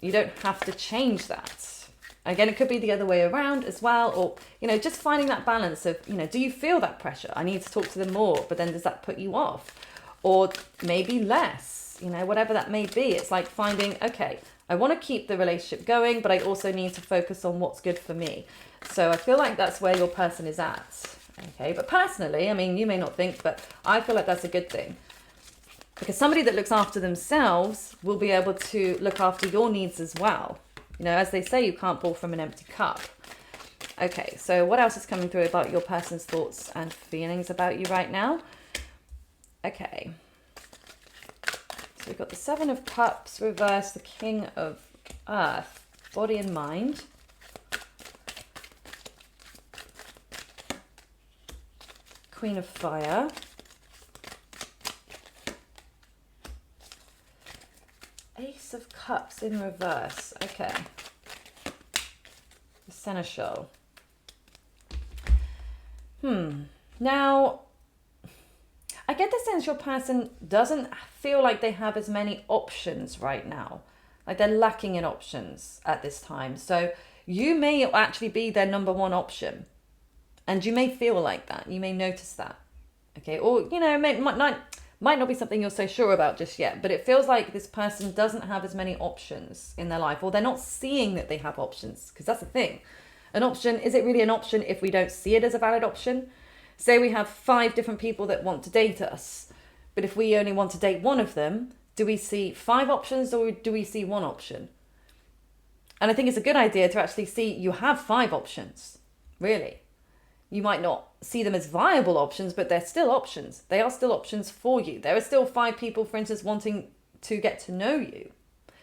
You don't have to change that. Again, it could be the other way around as well. Or, you know, just finding that balance of, you know, do you feel that pressure? I need to talk to them more, but then does that put you off? Or maybe less, you know, whatever that may be. It's like finding, okay, I want to keep the relationship going, but I also need to focus on what's good for me. So I feel like that's where your person is at. Okay, but personally, I mean, you may not think, but I feel like that's a good thing. Because somebody that looks after themselves will be able to look after your needs as well. You know, as they say, you can't pour from an empty cup. Okay, so what else is coming through about your person's thoughts and feelings about you right now? Okay. So we've got the Seven of Cups reversed, the King of Earth, body and mind. Queen of Fire. Ace of Cups in reverse. Okay. The Seneschal. Now, I get the sense your person doesn't feel like they have as many options right now. Like they're lacking in options at this time. So you may actually be their number one option. And you may feel like that. You may notice that. Okay. Or, you know, might not be something you're so sure about just yet, but it feels like this person doesn't have as many options in their life, or they're not seeing that they have options, because that's the thing. An option, is it really an option if we don't see it as a valid option? Say we have 5 different people that want to date us, but if we only want to date one of them, do we see 5 options or do we see 1 option? And I think it's a good idea to actually see you have 5 options, really. You might not see them as viable options, but they're still options. They are still options for you. There are still 5 people, for instance, wanting to get to know you.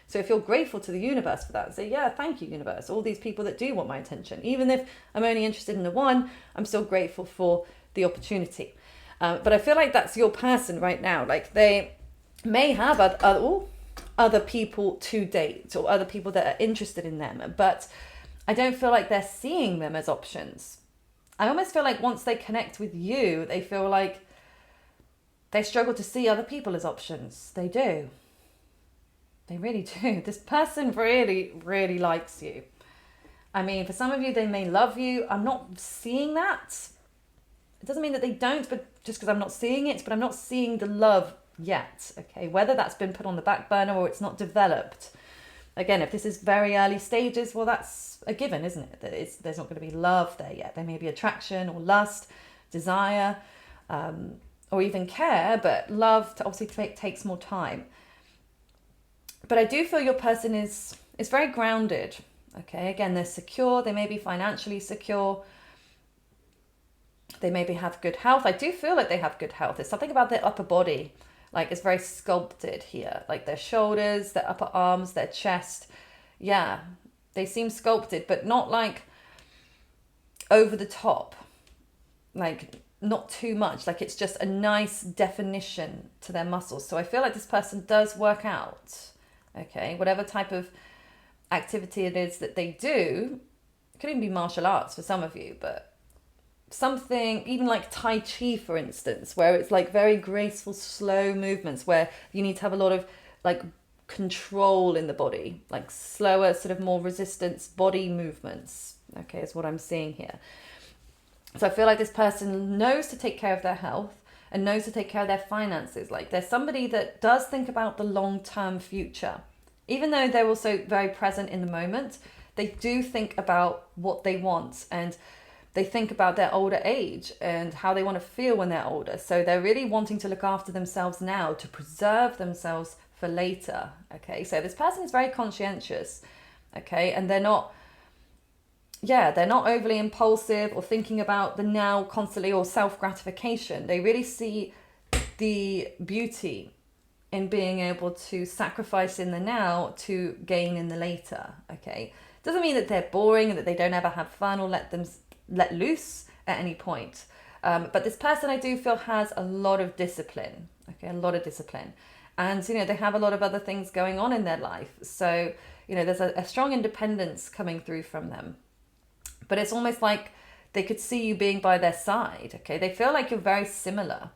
So if you're grateful to the universe for that, say, yeah, thank you, universe. All these people that do want my attention. Even if I'm only interested in the one, I'm still grateful for the opportunity. But I feel like that's your person right now. Like they may have other people to date or other people that are interested in them, but I don't feel like they're seeing them as options. I almost feel like once they connect with you, they feel like they struggle to see other people as options. They do. They really do. This person really, really likes you. I mean, for some of you, they may love you. I'm not seeing that. It doesn't mean that they don't, but just because I'm not seeing it, but I'm not seeing the love yet. Okay, whether that's been put on the back burner or it's not developed. Again, if this is very early stages, well, that's a given, isn't it? That there's not going to be love there yet. There may be attraction or lust, desire, or even care, but love obviously takes more time. But I do feel your person is very grounded. Okay, again, they're secure. They may be financially secure. They maybe have good health. I do feel like they have good health. There's something about their upper body, like it's very sculpted here, like their shoulders, their upper arms, their chest. Yeah, they seem sculpted, but not like over the top, like not too much. Like it's just a nice definition to their muscles. So I feel like this person does work out. Okay, whatever type of activity it is that they do, it could even be martial arts for some of you, but something even like Tai Chi, for instance, where it's like very graceful, slow movements where you need to have a lot of like control in the body, like slower, sort of more resistance body movements. Okay, is what I'm seeing here. So I feel like this person knows to take care of their health and knows to take care of their finances. Like they're somebody that does think about the long-term future. Even though they're also very present in the moment, they do think about what they want, and they think about their older age and how they want to feel when they're older. So they're really wanting to look after themselves now to preserve themselves for later. Okay, so this person is very conscientious. Okay, and they're not overly impulsive or thinking about the now constantly or self-gratification. They really see the beauty in being able to sacrifice in the now to gain in the later. Okay, doesn't mean that they're boring and that they don't ever have fun or let loose at any point. But this person I do feel has a lot of discipline. Okay, a lot of discipline. And, they have a lot of other things going on in their life. So, there's a strong independence coming through from them. But it's almost like they could see you being by their side. Okay, they feel like you're very similar.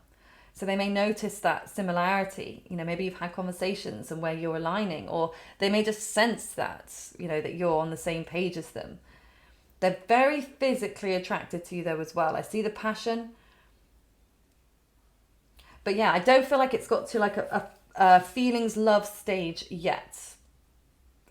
So they may notice that similarity. Maybe you've had conversations and where you're aligning, or they may just sense that, that you're on the same page as them. They're very physically attracted to you though as well. I see the passion. But yeah, I don't feel like it's got to like a feelings love stage yet.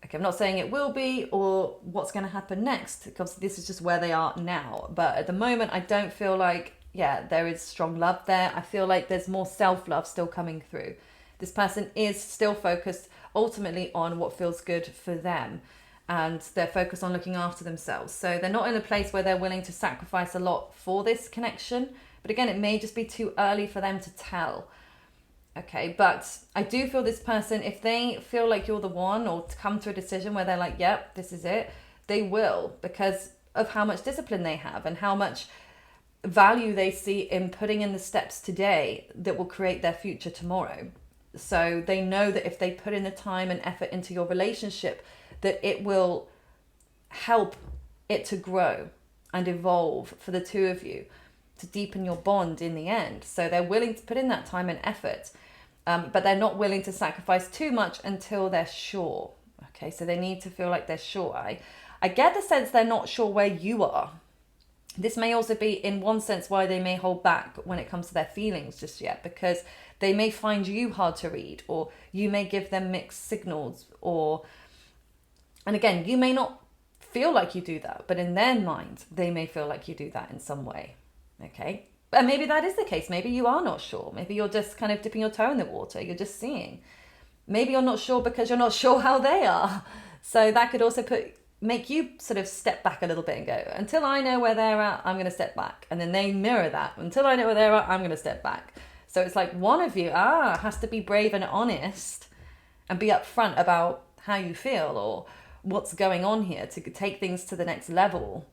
Okay, I'm not saying it will be or what's going to happen next, because this is just where they are now. But at the moment, I don't feel like, there is strong love there. I feel like there's more self-love still coming through. This person is still focused ultimately on what feels good for them. And they're focused on looking after themselves. So they're not in a place where they're willing to sacrifice a lot for this connection. But again, it may just be too early for them to tell. Okay, but I do feel this person, if they feel like you're the one, or to come to a decision where they're like, yep, this is it, they will, because of how much discipline they have and how much value they see in putting in the steps today that will create their future tomorrow. So they know that if they put in the time and effort into your relationship, that it will help it to grow and evolve for the two of you, to deepen your bond in the end. So they're willing to put in that time and effort, but they're not willing to sacrifice too much until they're sure. Okay, so they need to feel like they're sure. I get the sense they're not sure where you are. This may also be, in one sense, why they may hold back when it comes to their feelings just yet, because they may find you hard to read, or you may give them mixed signals, and again, you may not feel like you do that, but in their mind, they may feel like you do that in some way. Okay, and maybe that is the case. Maybe you are not sure. Maybe you're just kind of dipping your toe in the water. You're just seeing. Maybe you're not sure because you're not sure how they are. So that could also make you sort of step back a little bit and go, until I know where they're at, I'm going to step back. And then they mirror that. Until I know where they're at, I'm going to step back. So it's like one of you has to be brave and honest and be upfront about how you feel or what's going on here to take things to the next level.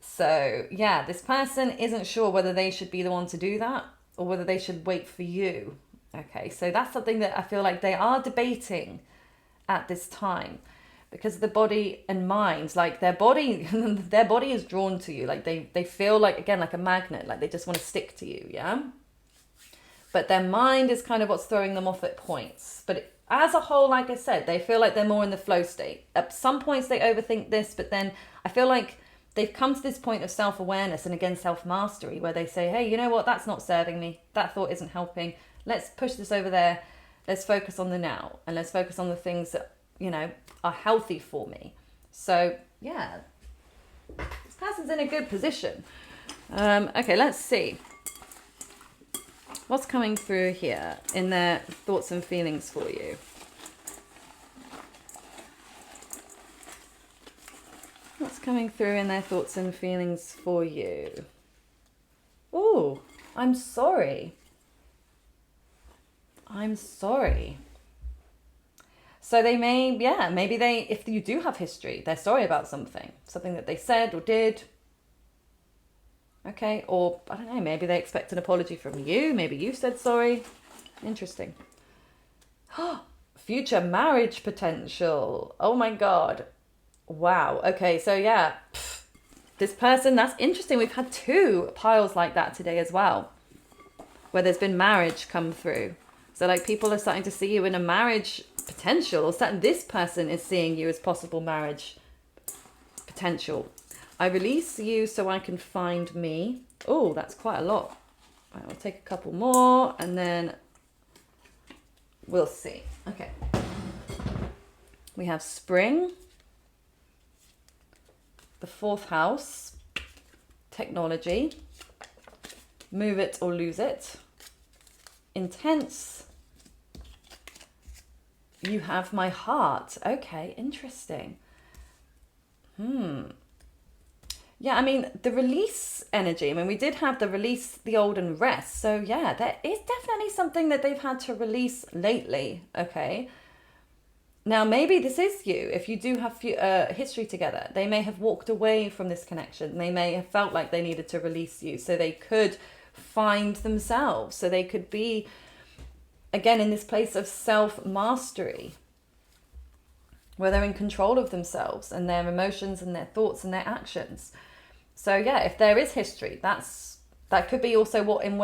So yeah, this person isn't sure whether they should be the one to do that or whether they should wait for you. Okay, so that's something that I feel like they are debating at this time, because the body and mind, like their body is drawn to you. Like they feel like, again, like a magnet, like they just want to stick to you. Yeah. But their mind is kind of what's throwing them off at points. But as a whole, like I said, they feel like they're more in the flow state. At some points they overthink this, but then I feel like they've come to this point of self-awareness and again self-mastery where they say, hey, you know what, that's not serving me. That thought isn't helping. let's push this over there. Let's focus on the now, and let's focus on the things that, you know, are healthy for me. So yeah, this person's in a good position. Okay, let's see what's coming through here in their thoughts and feelings for you. What's coming through in their thoughts and feelings for you? Oh, I'm sorry. I'm sorry. So they may, yeah, maybe they, if you do have history, they're sorry about something that they said or did. Okay, or I don't know, maybe they expect an apology from you. Maybe you said sorry. Interesting. Future marriage potential. Oh my God. Wow. Okay, so yeah, this person, that's interesting. We've had 2 piles like that today as well, where there's been marriage come through. So like people are starting to see you in a marriage potential, or this person is seeing you as possible marriage potential. I release you so I can find me. Oh, that's quite a lot. Right, I'll take a couple more and then we'll see. Okay. We have spring, the 4th house, technology, move it or lose it, intense, you have my heart. Okay, interesting. Yeah, I mean, the release energy, I mean, we did have the release the old and rest. So yeah, there is definitely something that they've had to release lately, okay? Now, maybe this is you. If you do have history together, they may have walked away from this connection. They may have felt like they needed to release you so they could find themselves, so they could be, again, in this place of self-mastery, where they're in control of themselves and their emotions and their thoughts and their actions. So yeah, if there is history, that could be also in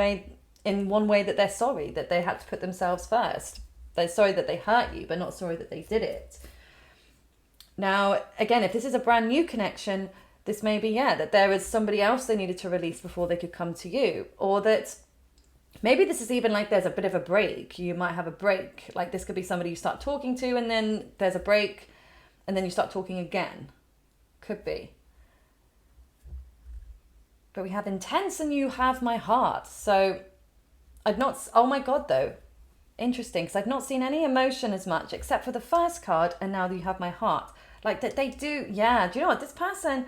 one way that they're sorry that they had to put themselves first. They're sorry that they hurt you, but not sorry that they did it. Now, again, if this is a brand new connection, this may be, that there is somebody else they needed to release before they could come to you. Or that maybe this is even like there's a bit of a break. You might have a break. Like this could be somebody you start talking to and then there's a break and then you start talking again. Could be. But we have intense and you have my heart. So oh my God though. Interesting, because I've not seen any emotion as much except for the first card and now you have my heart. Like that they do, do you know what? This person,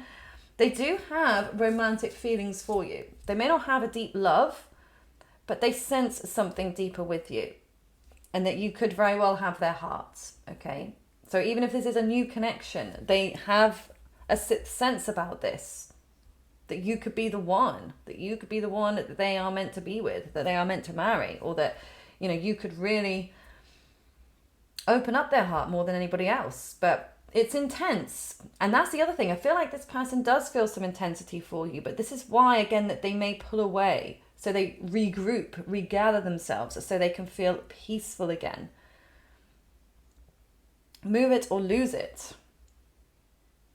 they do have romantic feelings for you. They may not have a deep love, but they sense something deeper with you and that you could very well have their hearts, okay? So even if this is a new connection, they have a sense about this, that you could be the one, that they are meant to be with, that they are meant to marry, or that, you know, you could really open up their heart more than anybody else. But it's intense. And that's the other thing. I feel like this person does feel some intensity for you, but this is why, again, that they may pull away. So they regroup, regather themselves so they can feel peaceful again. Move it or lose it.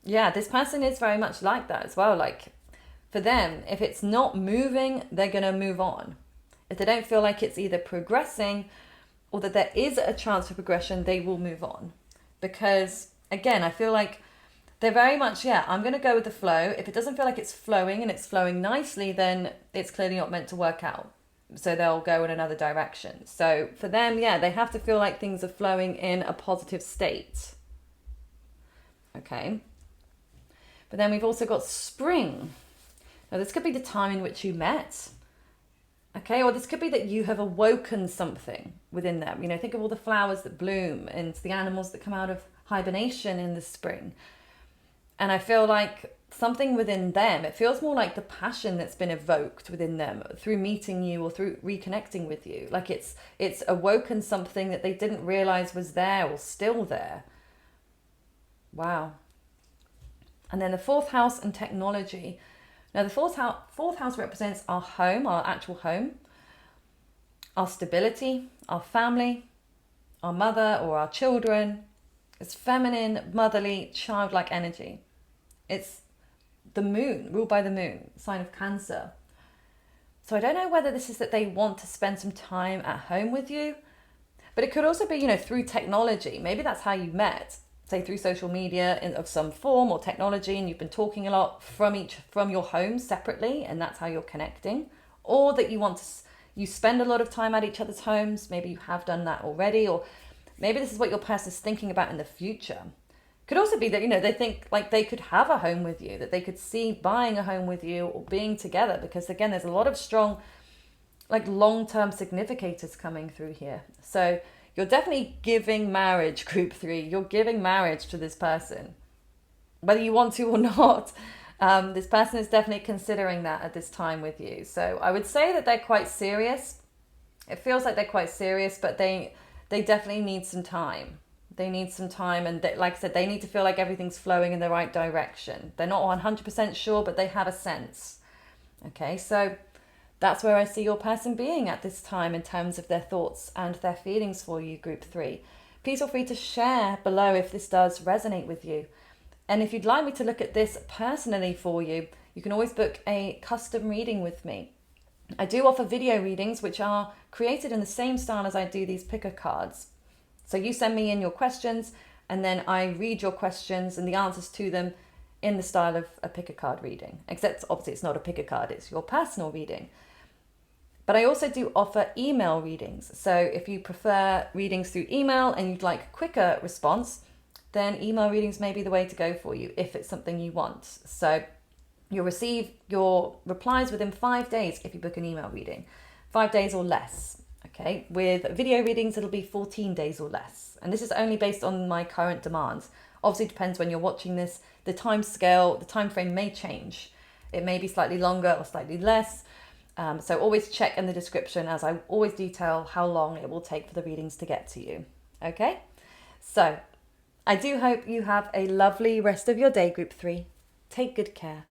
Yeah, this person is very much like that as well. Like for them, if it's not moving, they're going to move on. If they don't feel like it's either progressing or that there is a chance for progression, they will move on. Because again, I feel like they're very much, I'm going to go with the flow. If it doesn't feel like it's flowing and it's flowing nicely, then it's clearly not meant to work out. So they'll go in another direction. So for them, they have to feel like things are flowing in a positive state. Okay. But then we've also got spring. Now this could be the time in which you met. Okay, or this could be that you have awoken something within them. You know, think of all the flowers that bloom and the animals that come out of hibernation in the spring. And I feel like something within them, it feels more like the passion that's been evoked within them through meeting you or through reconnecting with you. Like it's awoken something that they didn't realize was there or still there. Wow. And then the 4th house and technology. Now the fourth house represents our home, our actual home, our stability, our family, our mother or our children. It's feminine, motherly, childlike energy. It's the moon, ruled by the moon, sign of Cancer. So I don't know whether this is that they want to spend some time at home with you, but it could also be, through technology. Maybe that's how you met, say through social media of some form or technology, and you've been talking a lot from your home separately, and that's how you're connecting. Or that you spend a lot of time at each other's homes. Maybe you have done that already, or maybe this is what your person is thinking about in the future. Could also be that, they think like they could have a home with you, that they could see buying a home with you or being together, because again, there's a lot of strong, like long-term significators coming through here. So you're definitely giving marriage, group 3. You're giving marriage to this person, whether you want to or not. This person is definitely considering that at this time with you. So I would say that they're quite serious. It feels like they're quite serious, but they definitely need some time. They need some time, and like I said, they need to feel like everything's flowing in the right direction. They're not 100% sure, but they have a sense. Okay, so that's where I see your person being at this time in terms of their thoughts and their feelings for you, group 3. Please feel free to share below if this does resonate with you. And if you'd like me to look at this personally for you, you can always book a custom reading with me. I do offer video readings, which are created in the same style as I do these picker cards. So you send me in your questions, and then I read your questions and the answers to them in the style of a picker card reading. Except obviously it's not a picker card, it's your personal reading. But I also do offer email readings. So if you prefer readings through email and you'd like a quicker response, then email readings may be the way to go for you if it's something you want. So you'll receive your replies within 5 days if you book an email reading, 5 days or less. Okay, with video readings, it'll be 14 days or less. And this is only based on my current demands. Obviously, it depends when you're watching this. The time scale, the time frame may change. It may be slightly longer or slightly less. So always check in the description, as I always detail how long it will take for the readings to get to you. Okay, so I do hope you have a lovely rest of your day, group 3. Take good care.